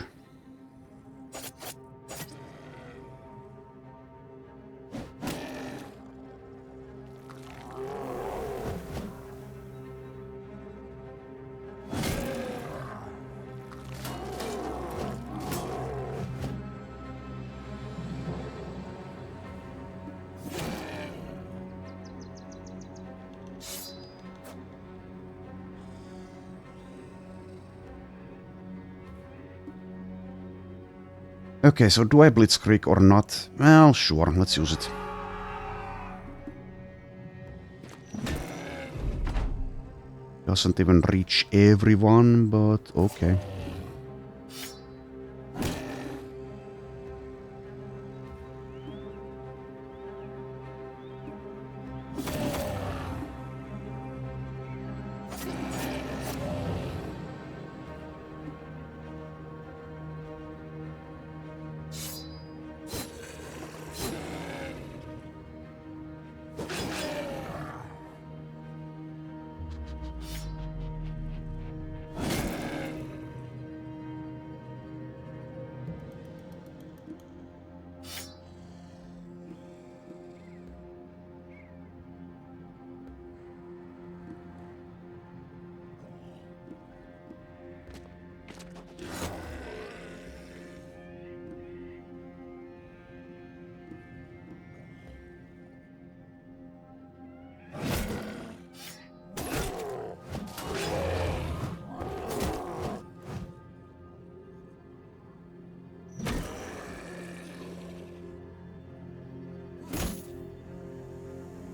Okay, so do I Blitzkrieg or not? Well, sure, let's use it. Doesn't even reach everyone, but okay.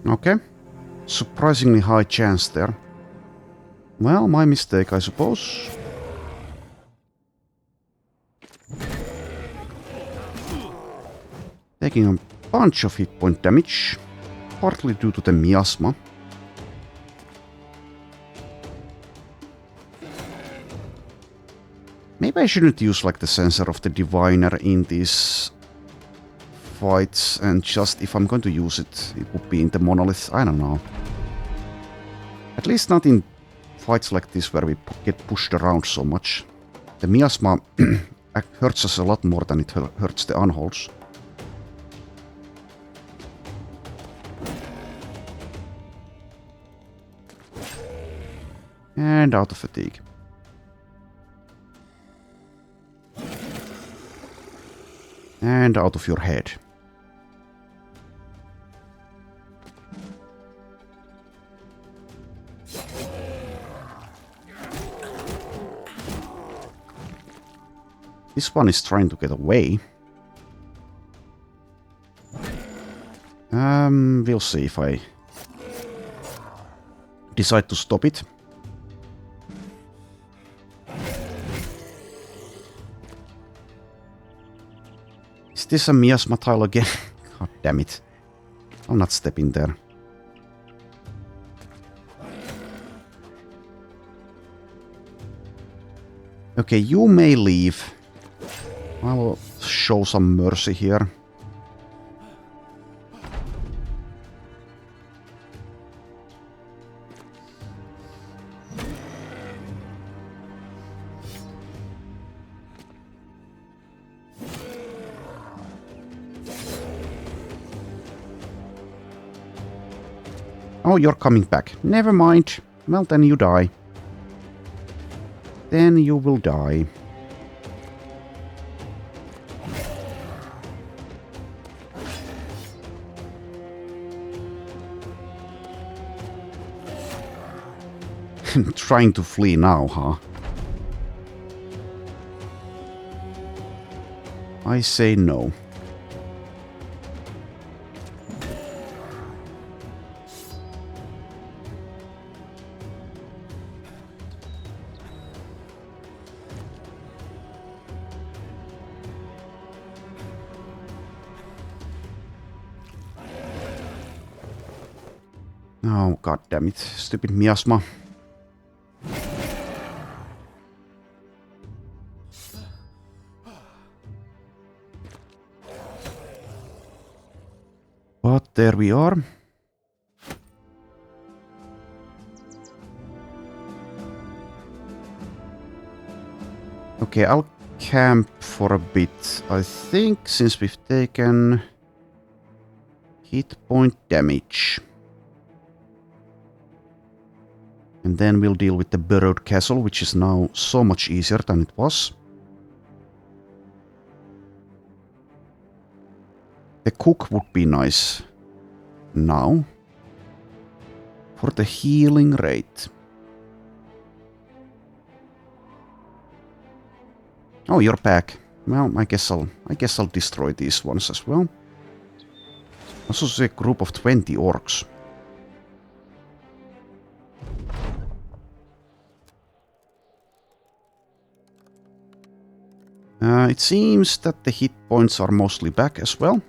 Okay. Surprisingly high chance there. Well, my mistake, I suppose. Taking a bunch of hit point damage, partly due to the miasma. Maybe I shouldn't use like the sensor of the diviner in these fights, and just if I'm going to use it, it would be in the monolith. I don't know. At least not in fights like this where we get pushed around so much. The miasma hurts us a lot more than it hurts the unholds. And out of fatigue. And out of your head. This one is trying to get away. We'll see if I decide to stop it. Is this a miasma tile again? God damn it. I'll not step in there. Okay, you may leave. I will show some mercy here. Oh, you're coming back. Never mind. Well, then you die. Then you will die. Trying to flee now, huh? I say no. Oh, god damn it. Stupid miasma. But there we are. Okay, I'll camp for a bit. I think since we've taken hit point damage. And then we'll deal with the burrowed castle, which is now so much easier than it was. The cook would be nice now for the healing rate. Oh, you're back. Well, I guess I'll destroy these ones as well. Also see a group of 20 orcs. It seems that the hit points are mostly back as well.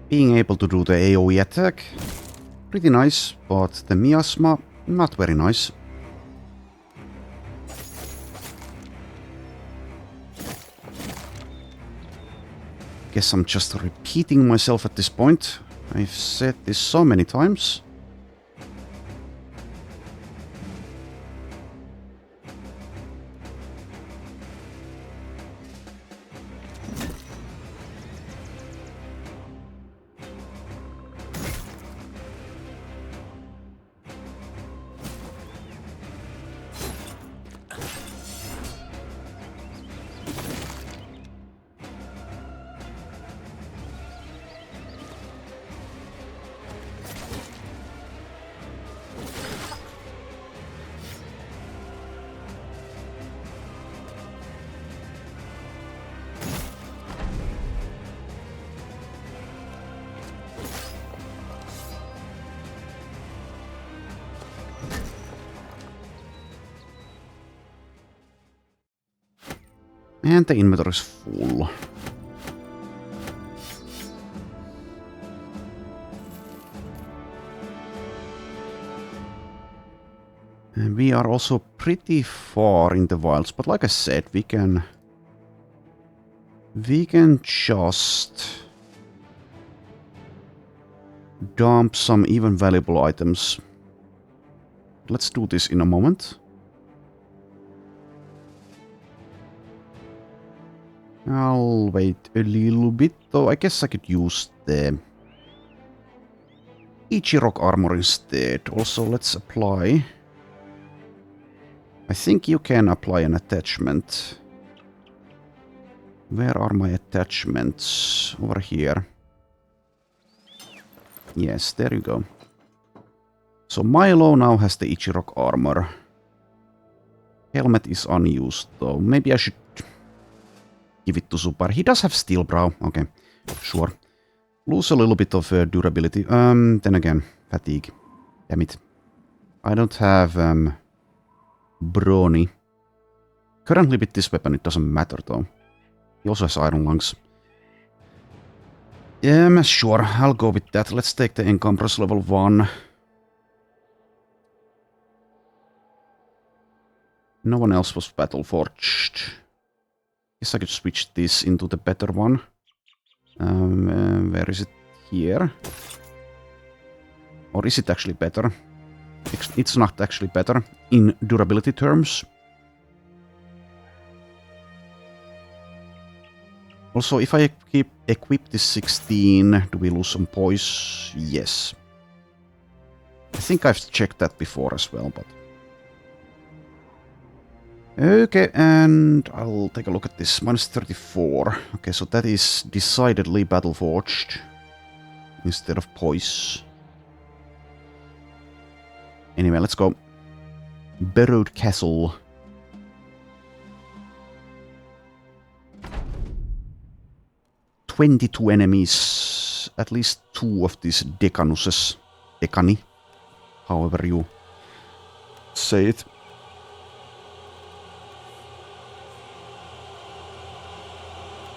Being able to do the AoE attack, pretty nice, but the miasma, not very nice. Guess I'm just repeating myself at this point. I've said this so many times. And the inventory is full. And we are also pretty far in the wilds, but like I said, we can just dump some even valuable items. Let's do this in a moment. I'll wait a little bit, though I guess I could use the Ichirok armor instead. Also, let's apply. I think you can apply an attachment. Where are my attachments? Over here. Yes, there you go. So Milo now has the Ichirok armor. Helmet is unused, though. Maybe I should give it to Super. He does have steel brow. Okay, sure. Lose a little bit of durability. Then again, fatigue. Damn it. I don't have Brawny. Currently with this weapon it doesn't matter though. He also has iron lungs. Sure, I'll go with that. Let's take the encumbrance level 1. No one else was battle forged. Guess I could switch this into the better one. Where is it? Here? Or is it actually better? It's not actually better in durability terms. Also, if I equip this 16, do we lose some poise? Yes. I think I've checked that before as well, but... Okay, and I'll take a look at this. Minus 34. Okay, so that is decidedly battle forged instead of poise. Anyway, let's go. Burrowed Castle. "22 enemies. At least 2 of these Decanuses. Decani. However you say it.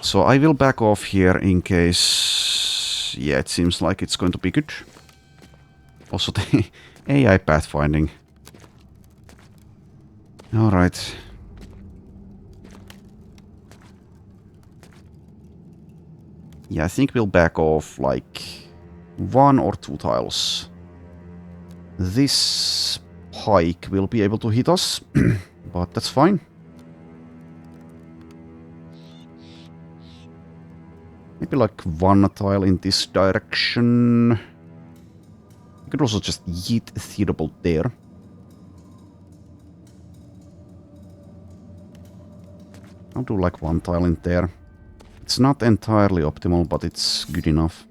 So I will back off here in case... Yeah, it seems like it's going to be good. Also the AI pathfinding. Alright. Yeah, I think we'll back off like 1 or 2 tiles. This pike will be able to hit us, but that's fine. Maybe like 1 tile in this direction. You could also just yeet a Thunderbolt there. I'll do like 1 tile in there. It's not entirely optimal, but it's good enough.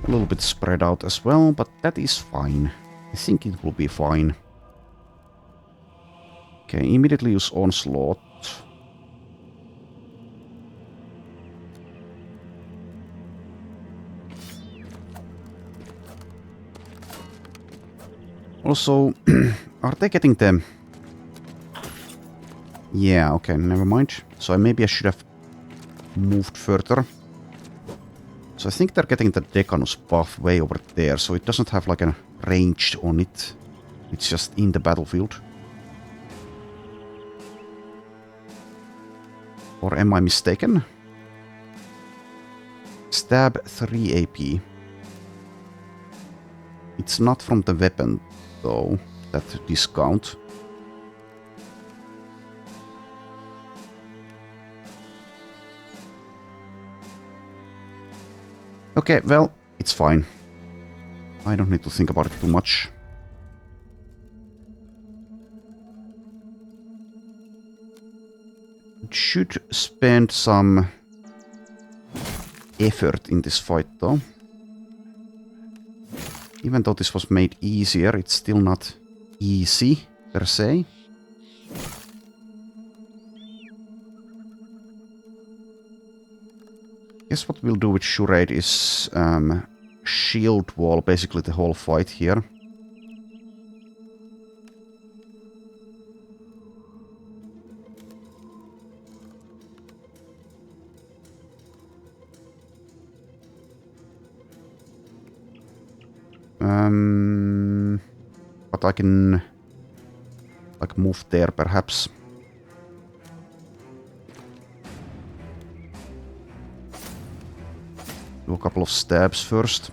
A little bit spread out as well, but that is fine. I think it will be fine. Okay, immediately use Onslaught. Also, are they getting them? Yeah, okay, never mind. So maybe I should have moved further. So I think they're getting the Decanus buff way over there, so it doesn't have like a range on it. It's just in the battlefield. Or am I mistaken? Stab 3 AP. It's not from the weapon, though, that discount. Okay, well, it's fine. I don't need to think about it too much. Should spend some effort in this fight, though. Even though this was made easier, it's still not easy per se. Guess what we'll do with Charade is shield wall basically the whole fight here. But I can like move there perhaps. Do a couple of stabs first.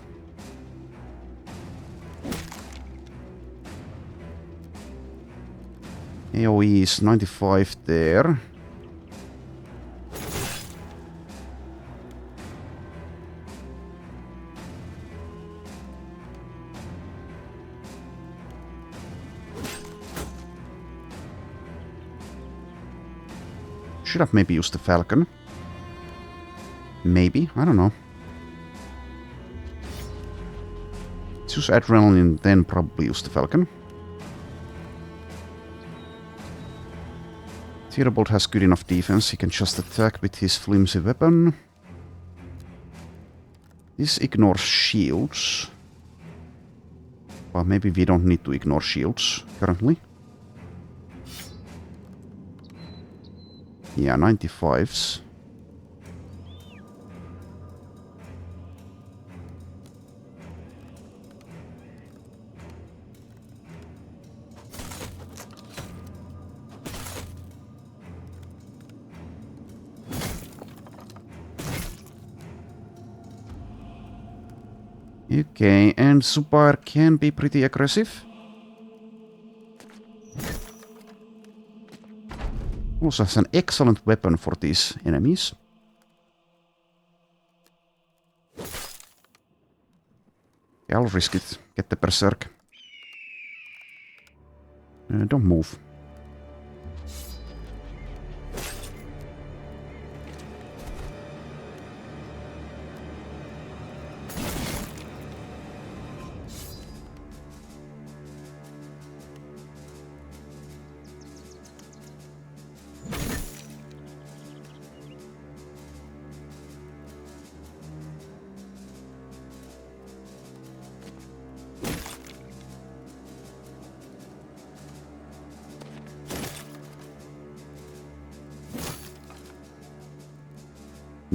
AoE is 95 there. Should have maybe used the Falcon. Maybe, I don't know. Let's use Adrenaline, then probably use the Falcon. Thunderbolt has good enough defense, he can just attack with his flimsy weapon. This ignores shields. Well, maybe we don't need to ignore shields currently. Yeah, 95s. Okay, and Zubar can be pretty aggressive. Also has an excellent weapon for these enemies. Yeah, I'll risk it. Get the Berserk. Don't move.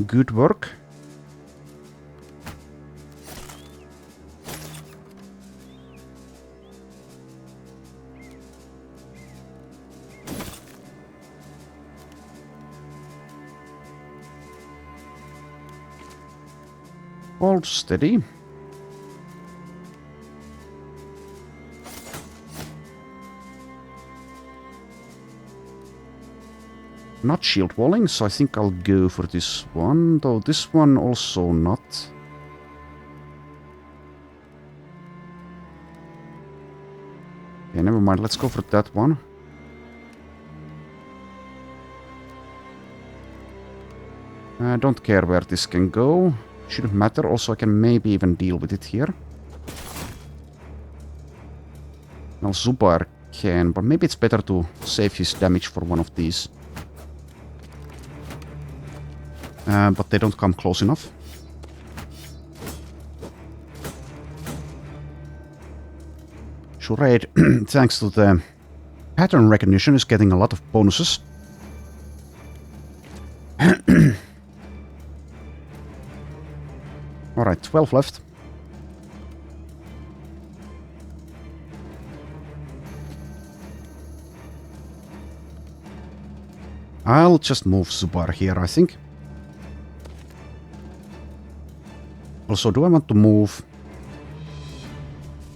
Good work. Hold steady. Not shield walling, so I think I'll go for this one, though this one also not. Okay, never mind, let's go for that one. I don't care where this can go. Shouldn't matter, also I can maybe even deal with it here. Now Zubar can, but maybe it's better to save his damage for one of these. But they don't come close enough. Charade, thanks to the pattern recognition, is getting a lot of bonuses. Alright, 12 left. I'll just move Zubar here, I think. Also, do I want to move?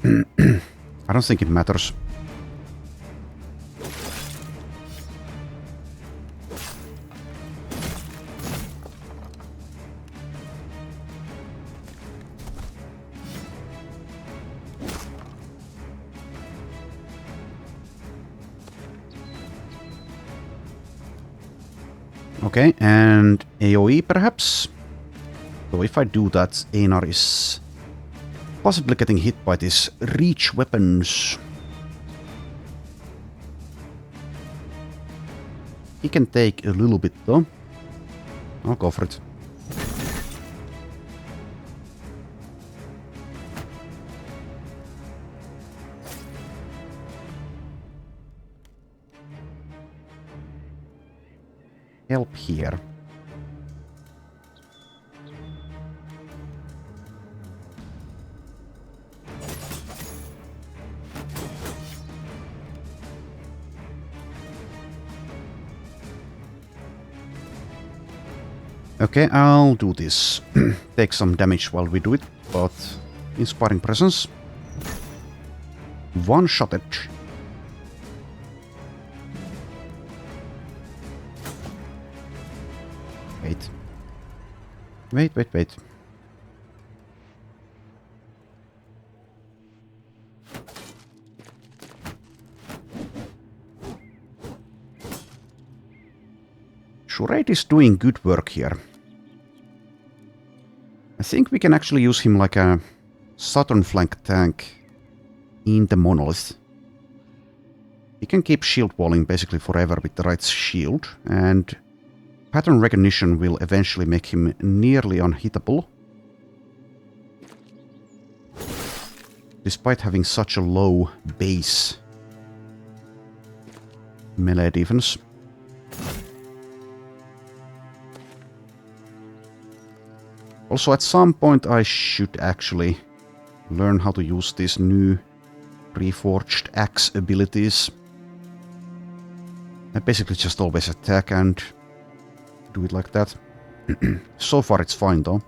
I don't think it matters. Okay, and AoE perhaps? So if I do that, Einar is possibly getting hit by these reach weapons. He can take a little bit though. I'll go for it. Help here. Okay, I'll do this. Take some damage while we do it, but inspiring presence. One-shot it. Wait. Shurade is doing good work here. I think we can actually use him like a southern flank tank in the Monolith. He can keep shield walling basically forever with the right shield, and pattern recognition will eventually make him nearly unhittable. Despite having such a low base melee defense. Also, at some point I should actually learn how to use these new Reforged axe abilities. I basically just always attack and do it like that. So far it's fine though.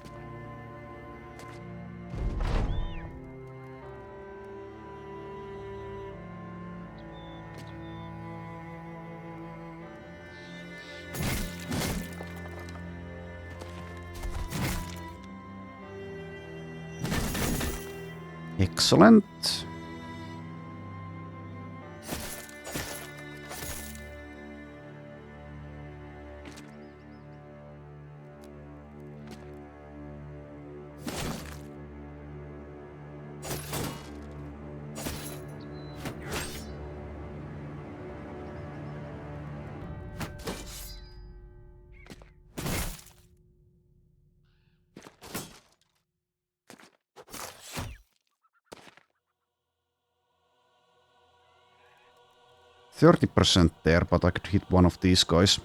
Excellent. %30 there, but I could hit one of these guys.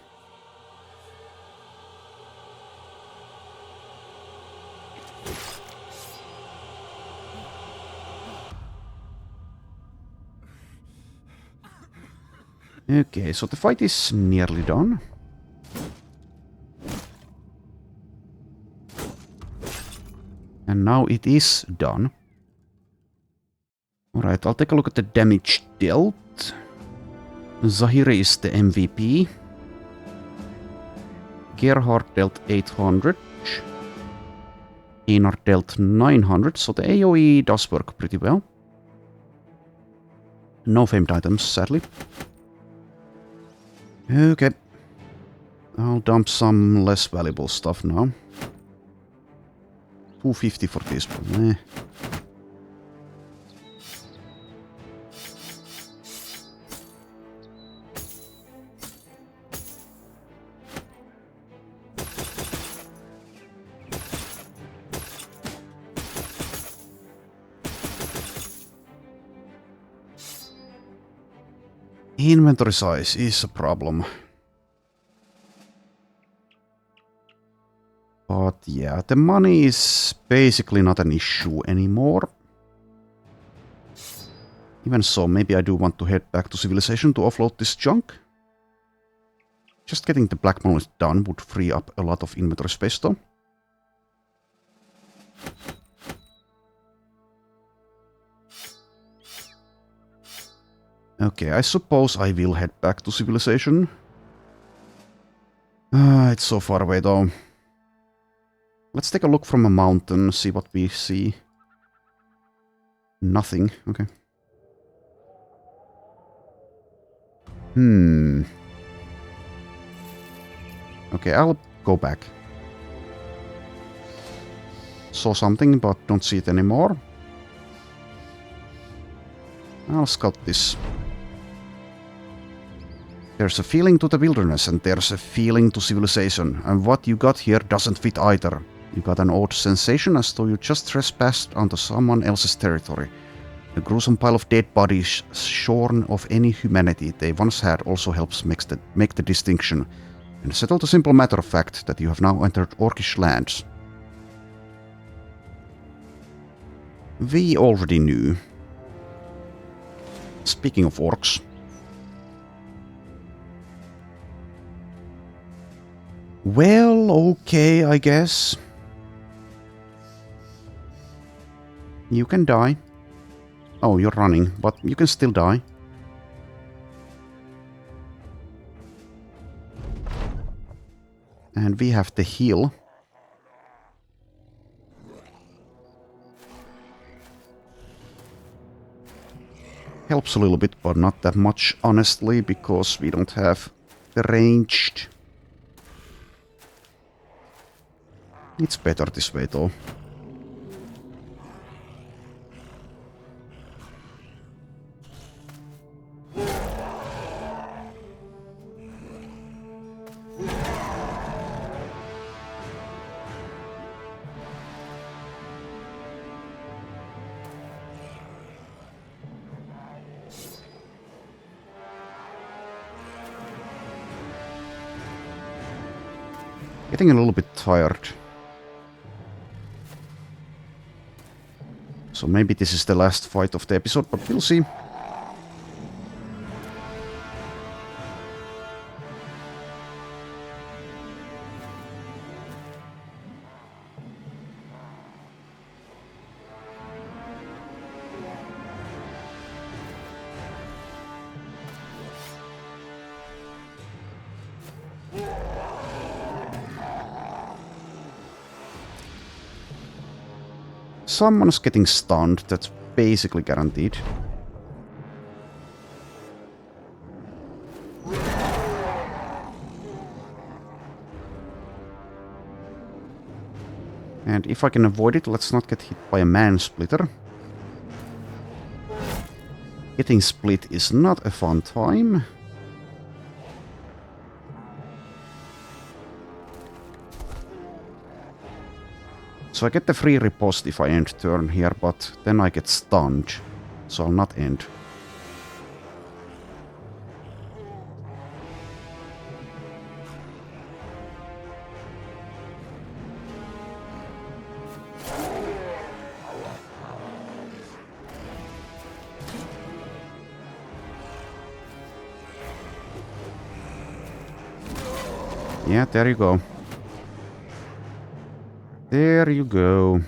Okay, so the fight is nearly done. And now it is done. Alright, I'll take a look at the damage dealt. Zahiri is the MVP. Gerhard dealt 800. Einar dealt 900, so the AoE does work pretty well. No famed items, sadly. Okay. I'll dump some less valuable stuff now. 250 for this one. Inventory size is a problem. But yeah, the money is basically not an issue anymore. Even so, maybe I do want to head back to Civilization to offload this junk. Just getting the Black Monolith done would free up a lot of inventory space though. Okay, I suppose I will head back to Civilization. It's so far away though. Let's take a look from a mountain, see what we see. Nothing, okay. Okay, I'll go back. Saw something, but don't see it anymore. I'll scout this. There's a feeling to the wilderness and there's a feeling to civilization, and what you got here doesn't fit either. You got an odd sensation as though you just trespassed onto someone else's territory. The gruesome pile of dead bodies shorn of any humanity they once had also helps make the distinction, and settle the simple matter of fact that you have now entered Orcish lands. We already knew. Speaking of orcs. Well, okay, I guess. You can die. Oh, you're running, but you can still die. And we have the heal. Helps a little bit, but not that much, honestly, because we don't have the ranged. It's better this way, though. Getting a little bit tired. So maybe this is the last fight of the episode, but we'll see. Someone's getting stunned, that's basically guaranteed. And if I can avoid it, let's not get hit by a man-splitter. Getting split is not a fun time. So I get the free riposte if I end turn here, but then I get stunned. So I'll not end. Yeah, there you go. There you go.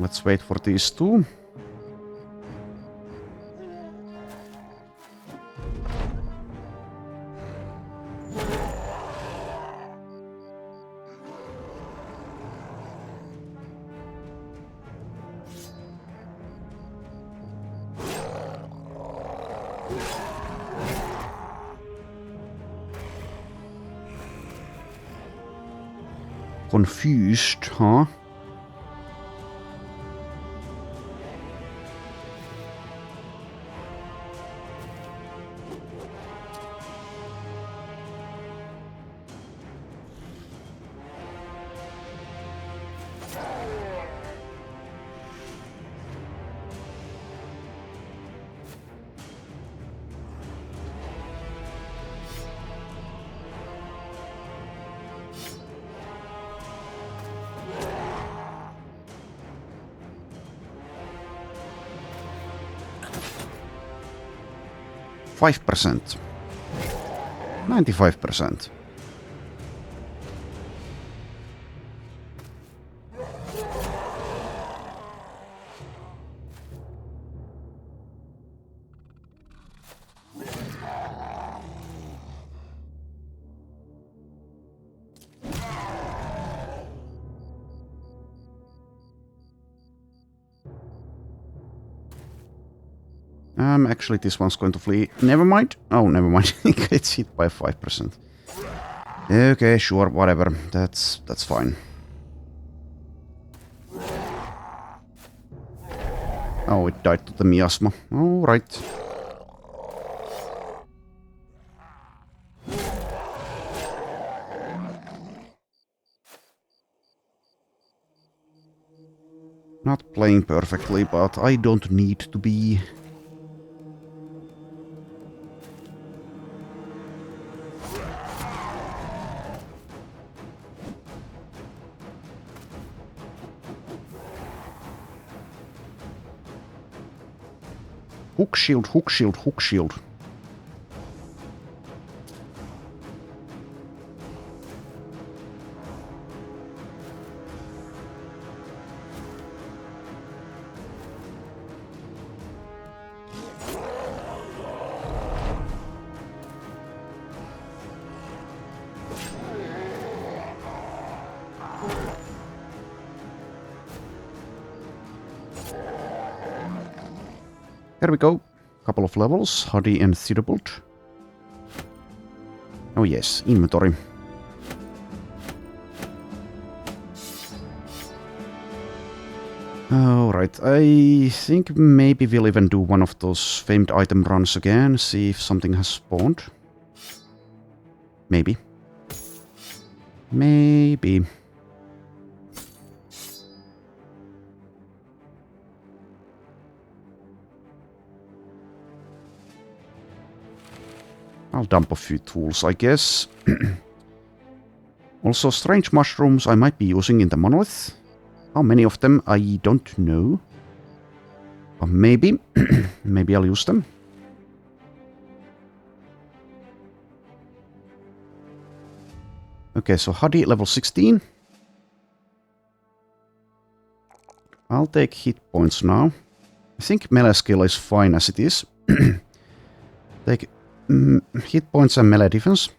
Let's wait for these two. Confused, huh? 5%. 95%. Actually, this one's going to flee. Never mind. Oh, never mind. It's hit by 5%. Okay, sure, whatever. That's fine. Oh, it died to the miasma. Alright. Not playing perfectly, but I don't need to be. Hook shield, hook shield, hook shield. There we go. Couple of levels, Huddy and Thunderbolt. Oh yes, inventory. Alright, I think maybe we'll even do one of those famed item runs again, see if something has spawned. Maybe. Maybe. I'll dump a few tools, I guess. Also, strange mushrooms I might be using in the monolith. How many of them, I don't know. Or maybe. Maybe I'll use them. Okay, so Huddy level 16. I'll take hit points now. I think melee skill is fine as it is. Take hit points and melee defense.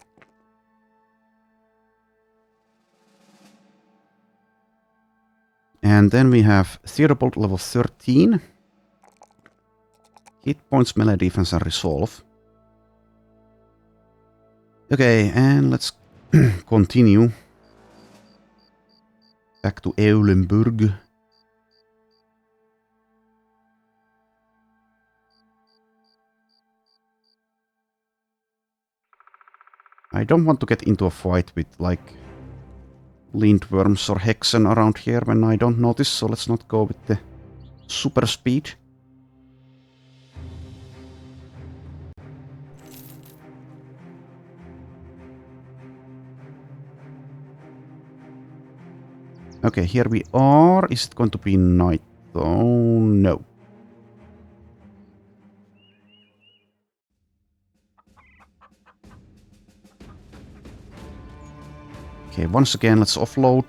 And then we have Thunderbolt level 13. Hit points, melee defense and resolve. Okay, and let's continue. Back to Eulenburg. I don't want to get into a fight with, like, lindworms or hexen around here when I don't notice, so let's not go with the super speed. Okay, here we are. Is it going to be night? Oh, no. Okay, once again, let's offload.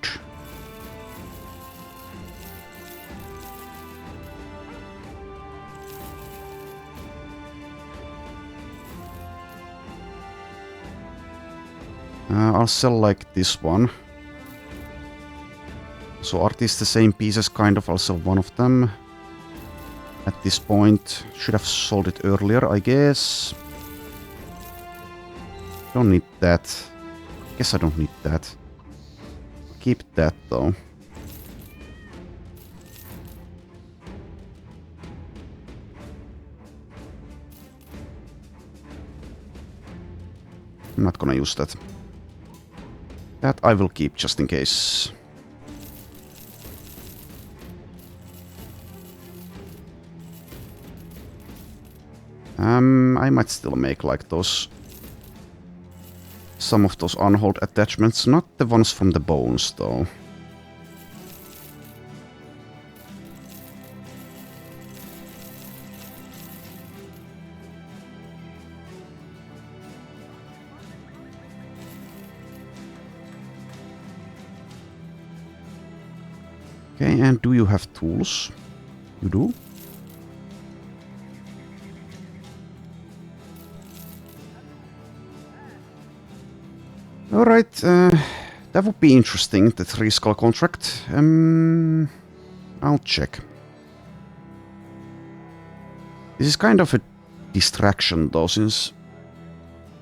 I'll sell like this one. So are these the same pieces, kind of? I'll sell one of them. At this point, should have sold it earlier, I guess. Don't need that. Guess I don't need that. Keep that though. I'm not gonna use that. That I will keep just in case. I might still make like those... some of those unhold attachments, not the ones from the bones though. Okay, and do you have tools? You do? Alright, that would be interesting, the 3 skull contract. I'll check. This is kind of a distraction though, since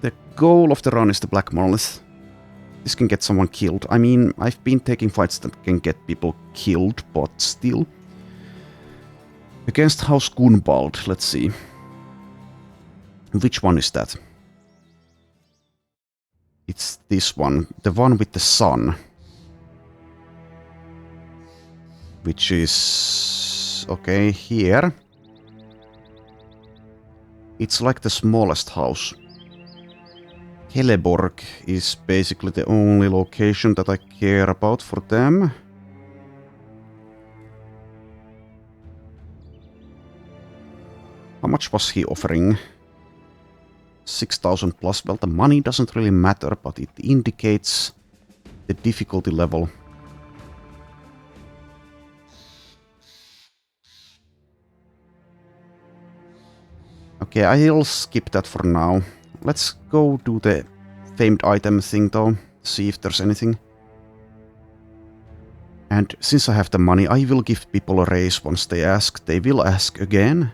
the goal of the run is the Black Monolith. This can get someone killed. I mean, I've been taking fights that can get people killed, but still. Against House Gunvald, let's see. Which one is that? It's this one, the one with the sun. Which is... okay, here. It's like the smallest house. Helleborg is basically the only location that I care about for them. How much was he offering? 6,000 plus. Well, the money doesn't really matter, but it indicates the difficulty level. Okay, I'll skip that for now. Let's go do the famed item thing though, see if there's anything. And since I have the money, I will give people a raise once they ask. They will ask again.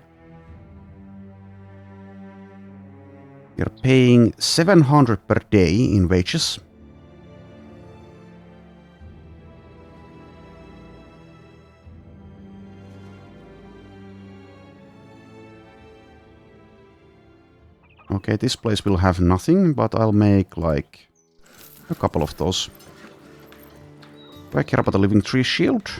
They're paying 700 per day in wages. Okay, this place will have nothing, but I'll make like a couple of those. Do I care about the Living Tree Shield?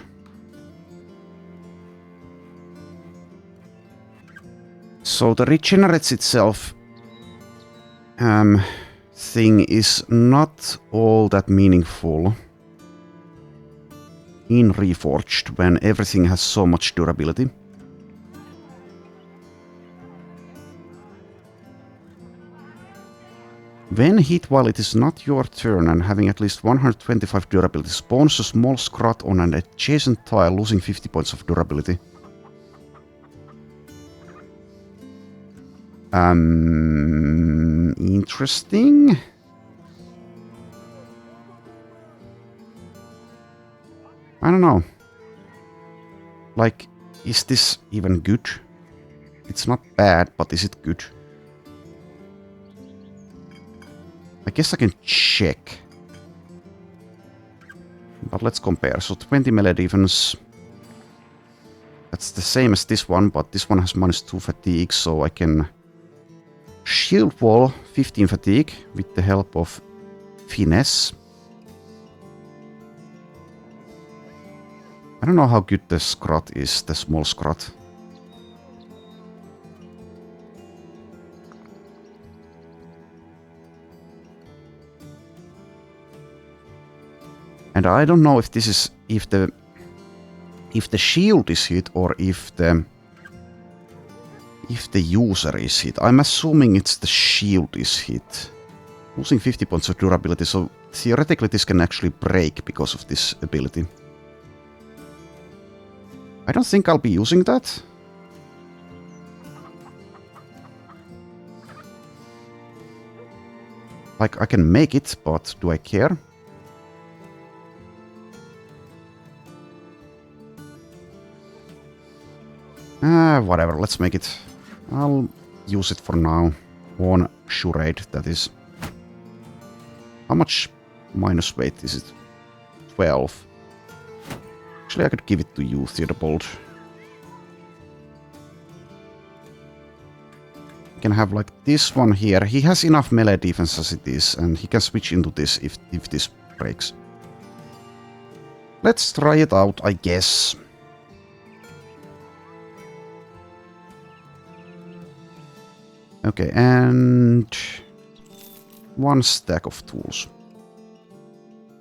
So the regenerates itself thing is not all that meaningful in Reforged when everything has so much durability. When hit while it is not your turn and having at least 125 durability, spawns a small scrot on an adjacent tile, losing 50 points of durability. Interesting. I don't know. Like, is this even good? It's not bad, but is it good? I guess I can check. But let's compare. So 20 melee defense. That's the same as this one, but this one has -2 fatigue, so I can shield wall 15 fatigue with the help of finesse. I don't know how good the scrot is, the small scrot. And I don't know if this is if the shield is hit or if the user is hit. I'm assuming it's the shield is hit. Losing 50 points of durability, so theoretically this can actually break because of this ability. I don't think I'll be using that. Like, I can make it, but do I care? Whatever, let's make it. I'll use it for now. On charade, that is. How much minus weight is it? 12. Actually, I could give it to you, Theodobald. You can have like this one here. He has enough melee defense as it is, and he can switch into this if this breaks. Let's try it out, I guess. Okay, and 1 stack of tools.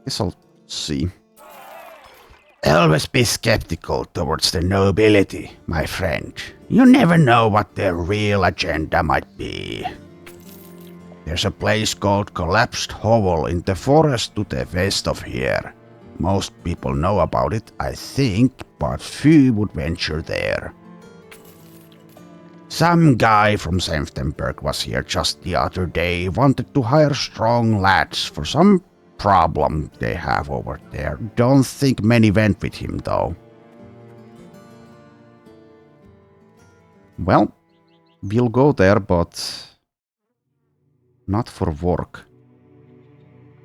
Guess I'll see. Always be skeptical towards the nobility, my friend. You never know what their real agenda might be. There's a place called Collapsed Hovel in the forest to the west of here. Most people know about it, I think, but few would venture there. Some guy from Senftenberg was here just the other day, wanted to hire strong lads for some problem they have over there. Don't think many went with him though. Well, we'll go there, but not for work.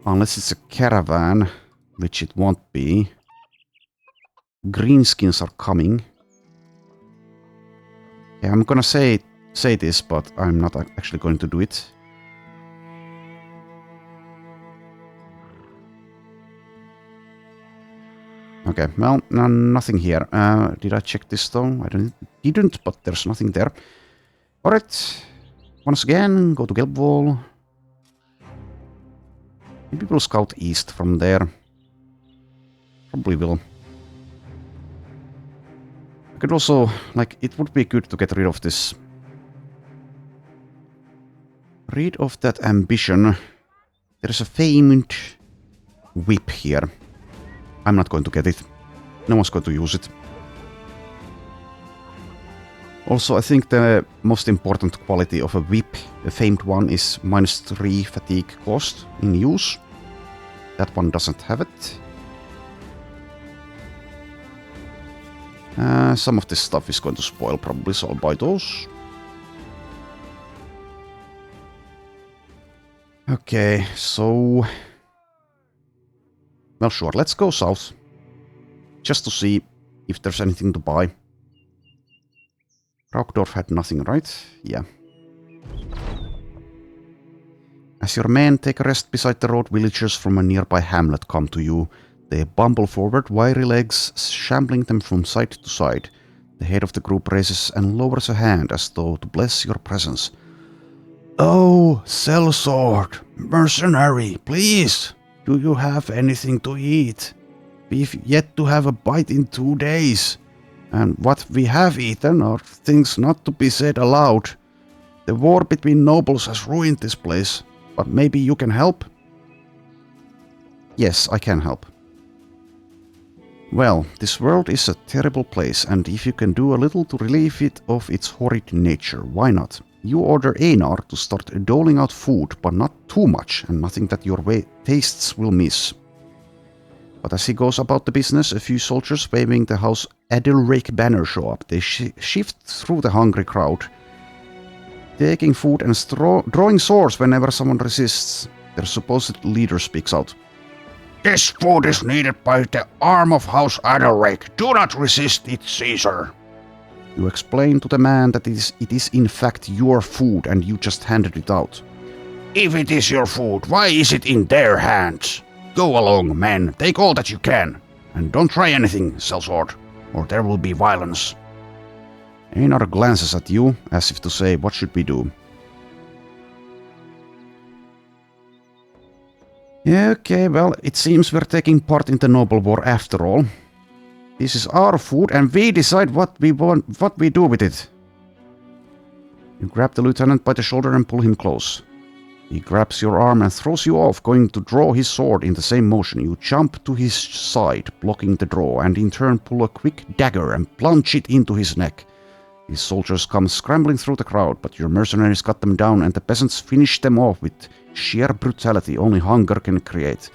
Unless it's a caravan, which it won't be. Greenskins are coming. Yeah, I'm gonna say this, but I'm not actually going to do it. Okay, well, nothing here. Did I check this though? I didn't, but there's nothing there. Alright, once again, go to Gelbwall. Maybe we'll scout east from there. Probably will. I could also, like, it would be good to get rid of this. Rid of that ambition. There's a famed whip here. I'm not going to get it. No one's going to use it. Also, I think the most important quality of a whip, the famed one, is -3 fatigue cost in use. That one doesn't have it. Some of this stuff is going to spoil probably, so I'll buy those. Okay, so... Well, sure, let's go south. Just to see if there's anything to buy. Raukdorf had nothing, right? Yeah. As your men take a rest beside the road, villagers from a nearby hamlet come to you. They bumble forward, wiry legs shambling them from side to side. The head of the group raises and lowers a hand as though to bless your presence. Oh, sellsword, mercenary, please! Do you have anything to eat? We've yet to have a bite in 2 days. And what we have eaten are things not to be said aloud. The war between nobles has ruined this place, but maybe you can help? Yes, I can help. Well, this world is a terrible place, and if you can do a little to relieve it of its horrid nature, why not? You order Einar to start doling out food, but not too much, and nothing that your tastes will miss. But as he goes about the business, a few soldiers waving the House Adelrake banner show up. They shift through the hungry crowd, taking food and drawing swords whenever someone resists. Their supposed leader speaks out. This food is needed by the arm of House Adelrake. Do not resist it, Caesar. You explain to the man that it is in fact your food and you just handed it out. If it is your food, why is it in their hands? Go along, men. Take all that you can. And don't try anything, sellsword, or there will be violence. Einar glances at you, as if to say, what should we do? Okay, well, it seems we're taking part in the noble war after all. This is our food, and we decide what we do with it. You grab the lieutenant by the shoulder and pull him close. He grabs your arm and throws you off, going to draw his sword in the same motion. You jump to his side, blocking the draw, and in turn pull a quick dagger and plunge it into his neck. His soldiers come scrambling through the crowd, but your mercenaries cut them down and the peasants finish them off with sheer brutality only hunger can create.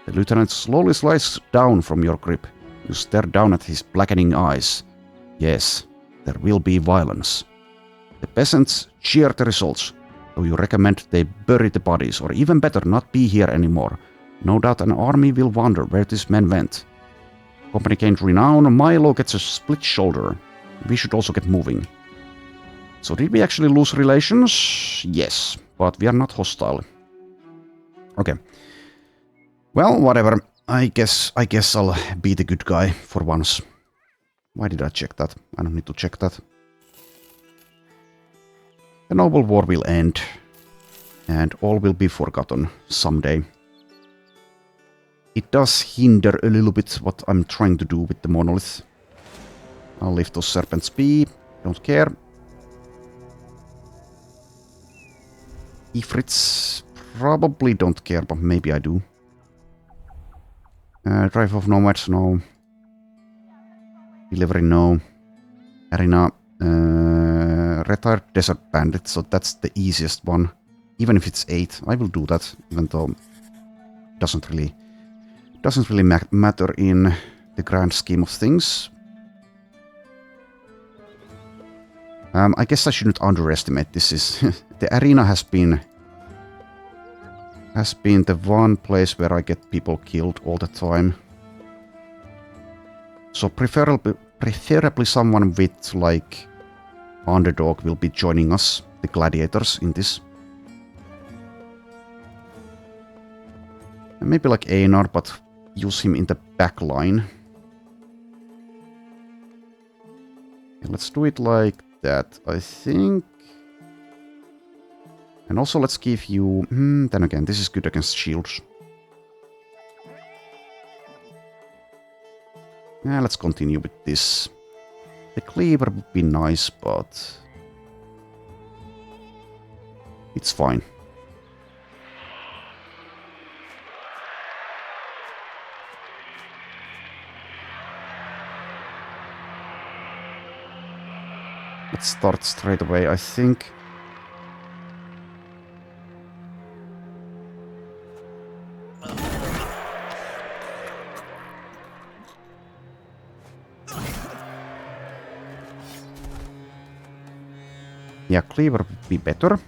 The lieutenant slowly slides down from your grip. You stare down at his blackening eyes. Yes, there will be violence. The peasants cheer the results, though you recommend they bury the bodies, or even better, not be here anymore. No doubt an army will wonder where these men went. Company gained renown, Milo gets a split shoulder. We should also get moving. So did we actually lose relations? Yes, but we are not hostile. Okay. Well, whatever. I guess I'll be the good guy for once. Why did I check that? I don't need to check that. The noble war will end, and all will be forgotten someday. It does hinder a little bit what I'm trying to do with the monolith. I'll leave those serpents be, don't care. Ifrits probably don't care, but maybe I do. Drive of Nomads, no. Delivery, no. Arena, Retired Desert Bandit, so that's the easiest one. Even if it's 8, I will do that, even though it doesn't really matter in the grand scheme of things. I guess I shouldn't underestimate this. Is the arena has been the one place where I get people killed all the time. So preferably someone with like underdog will be joining us, the Gladiators, in this. And maybe like Einar, but use him in the back line. Okay, let's do it like that, I think. And also let's give you... then again, this is good against shields. Yeah, let's continue with this. The cleaver would be nice, but... it's fine. Let's start straight away, I think. Yeah, cleaver would be better.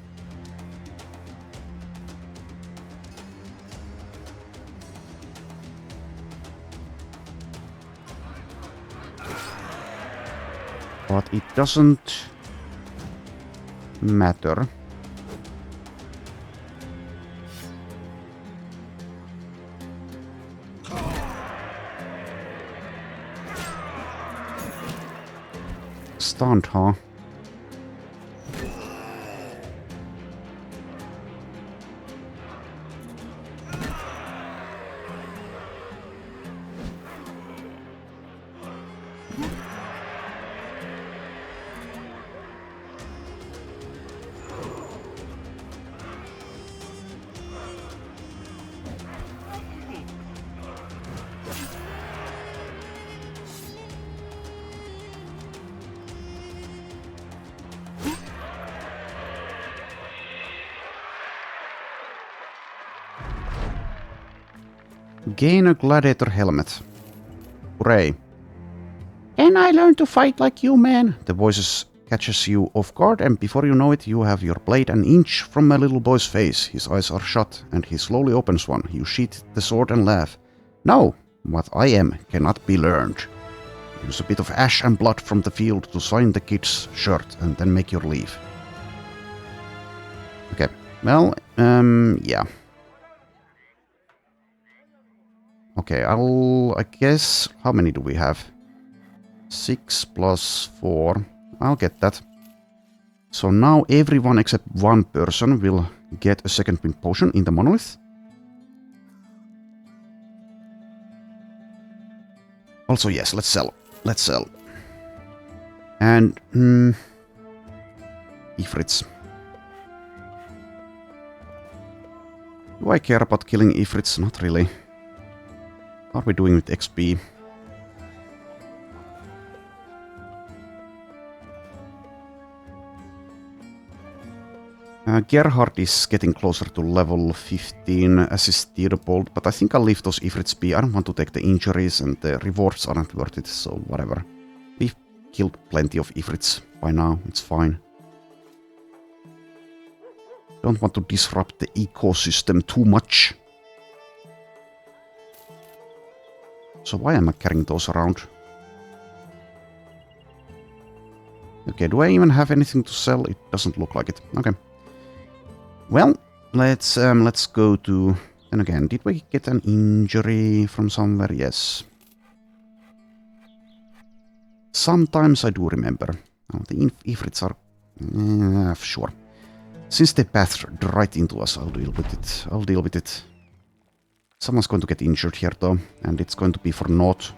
But it doesn't matter. Stunned, huh? Gain a gladiator helmet. Hooray. And I learned to fight like you, man. The voices catches you off guard, and before you know it, you have your blade an inch from a little boy's face. His eyes are shut, and he slowly opens one. You sheath the sword and laugh. No, what I am cannot be learned. Use a bit of ash and blood from the field to sign the kid's shirt, and then make your leave. Okay, well, yeah. Okay, I guess, how many do we have? 6 plus 4. I'll get that. So now everyone except one person will get a second wind potion in the monolith. Also, yes, let's sell. Let's sell. And, Ifrits. Do I care about killing Ifrits? Not really. How are we doing with XP? Gerhard is getting closer to level 15 assist bolt, but I think I'll leave those Ifrits be. I don't want to take the injuries, and the rewards aren't worth it, so whatever. We've killed plenty of Ifrits by now, it's fine. Don't want to disrupt the ecosystem too much. So why am I carrying those around? Okay, do I even have anything to sell? It doesn't look like it. Okay. Well, let's go to... And again, did we get an injury from somewhere? Yes. Sometimes I do remember. Oh, the Ifrits are... sure. Since they pathed right into us, I'll deal with it. I'll deal with it. Someone's going to get injured here, though, and it's going to be for naught.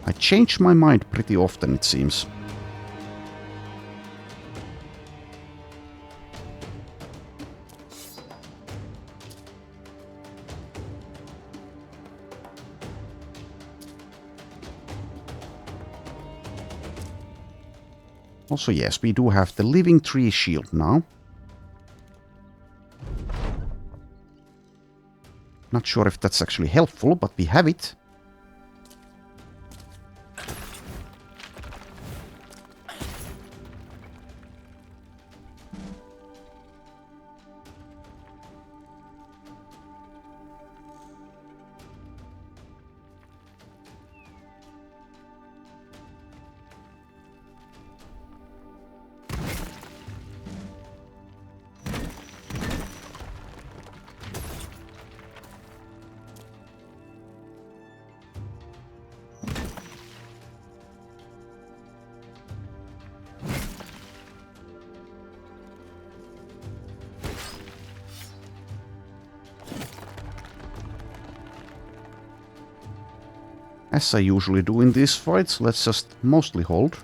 I change my mind pretty often, it seems. Also, yes, we do have the Living Tree shield now. Not sure if that's actually helpful, but we have it. As I usually do in these fights, let's just mostly hold.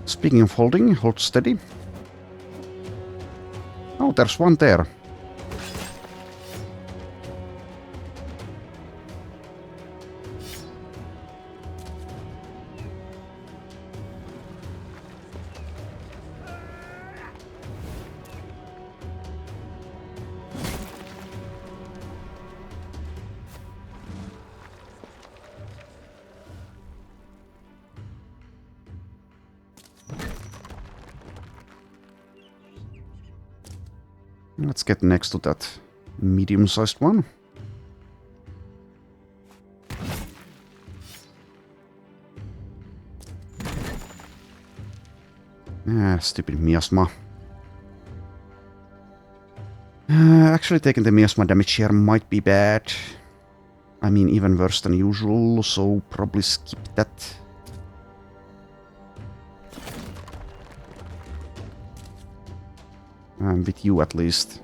Speaking of holding, hold steady. Oh, there's one there. Let's get next to that medium-sized one. Ah, stupid miasma. Actually taking the miasma damage here might be bad. I mean, even worse than usual, so probably skip that. With you at least.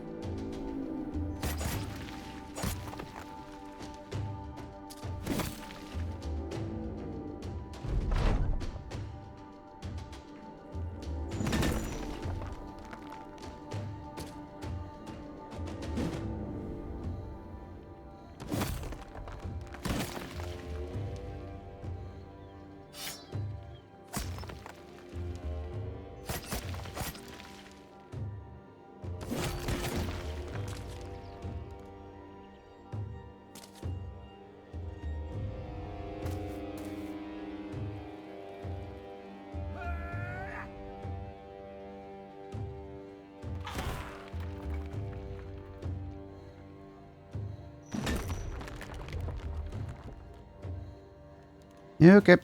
Yeah, okay.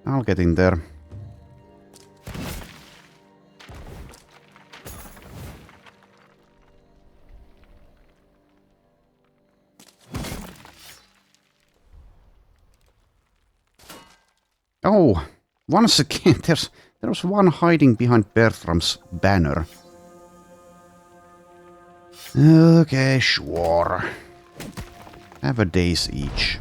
I'll get in there. Oh, once again, there's one hiding behind Bertram's banner. Okay, sure. Have a days each.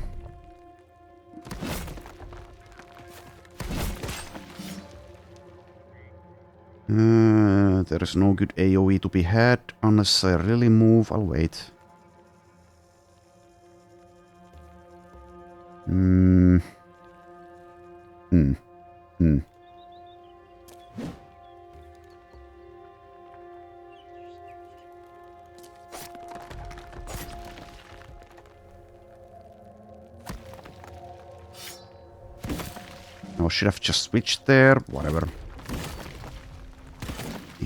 There is no good AoE to be had unless I really move. I'll wait. I should have just switched there. Whatever.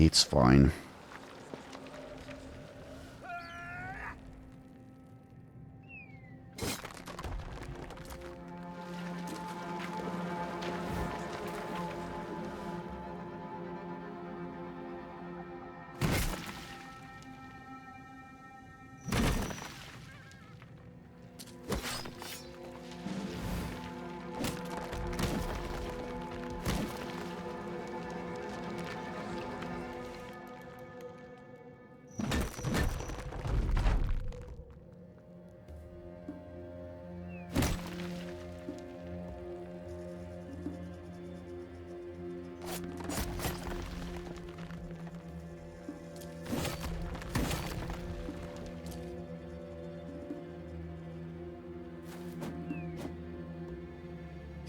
It's fine.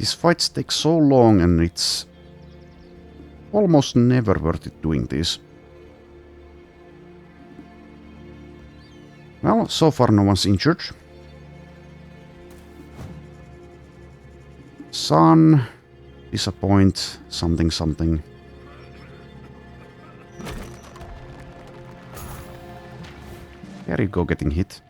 These fights take so long and it's almost never worth it doing this. Well, so far no one's injured. Sun, disappoint, something, something. There you go, getting hit.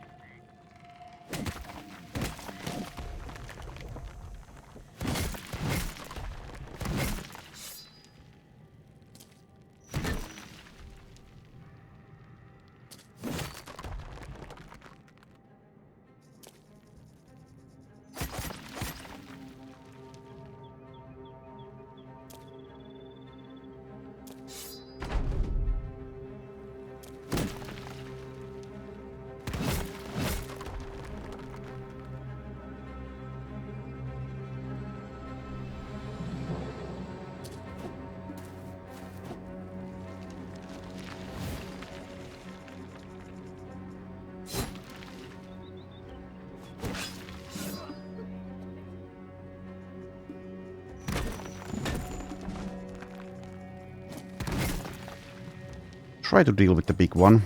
Try to deal with the big one.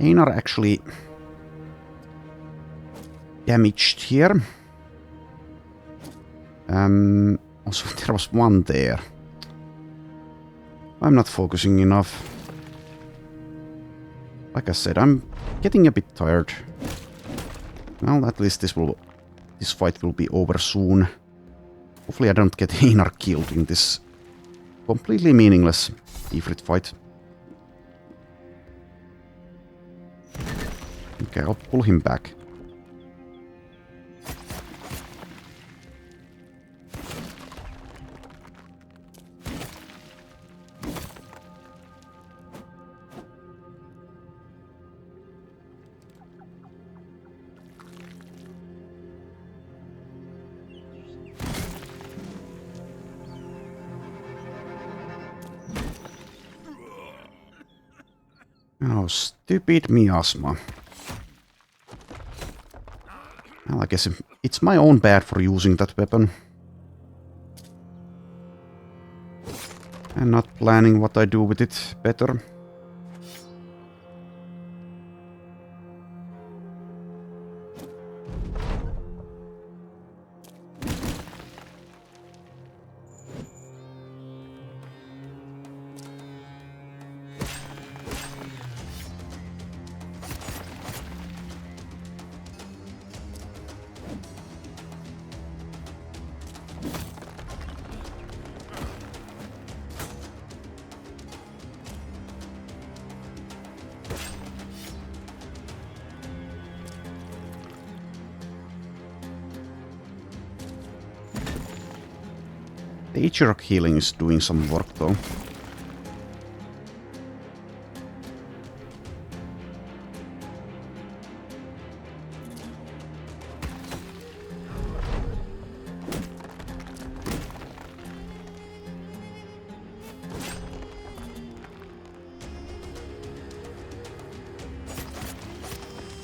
Einar actually damaged here. Also, there was one there. I'm not focusing enough. Like I said, I'm getting a bit tired. Well, at least this fight will be over soon. Hopefully I don't get Einar killed in this completely meaningless Ifrit fight. Okay, I'll pull him back. Oh, stupid miasma. Well, I guess it's my own bad for using that weapon. And not planning what I do with it better. The Ichirok healing is doing some work though.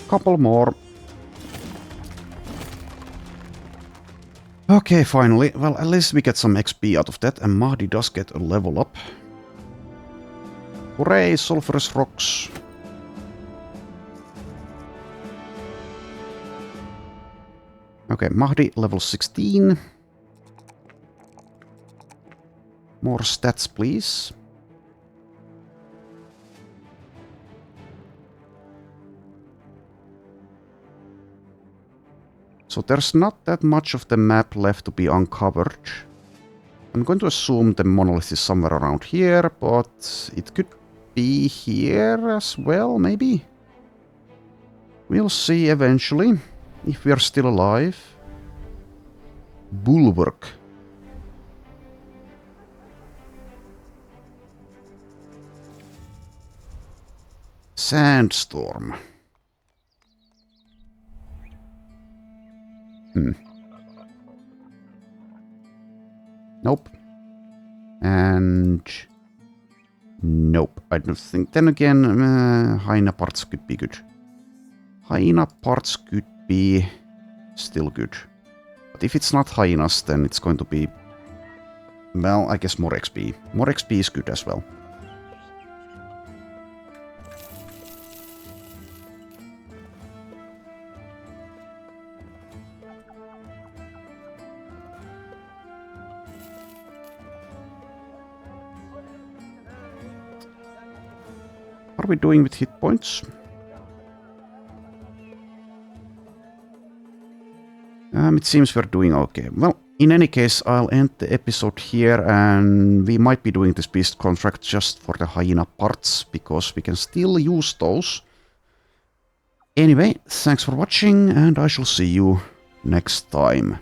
Couple more. Okay, finally. Well, at least we get some XP out of that, and Mahdi does get a level up. Hooray, sulfurous rocks. Okay, Mahdi level 16. More stats, please. So there's not that much of the map left to be uncovered. I'm going to assume the monolith is somewhere around here, but it could be here as well, maybe? We'll see eventually, if we are still alive. Bulwark. Sandstorm. Nope. And... Nope, I don't think. Then again, hyena parts could be good. Hyena parts could be still good. But if it's not hyenas, then it's going to be... Well, I guess more XP. More XP is good as well. What are we doing with hit points? It seems we're doing okay. Well, in any case, I'll end the episode here, and we might be doing this beast contract just for the hyena parts, because we can still use those. Anyway, thanks for watching, and I shall see you next time.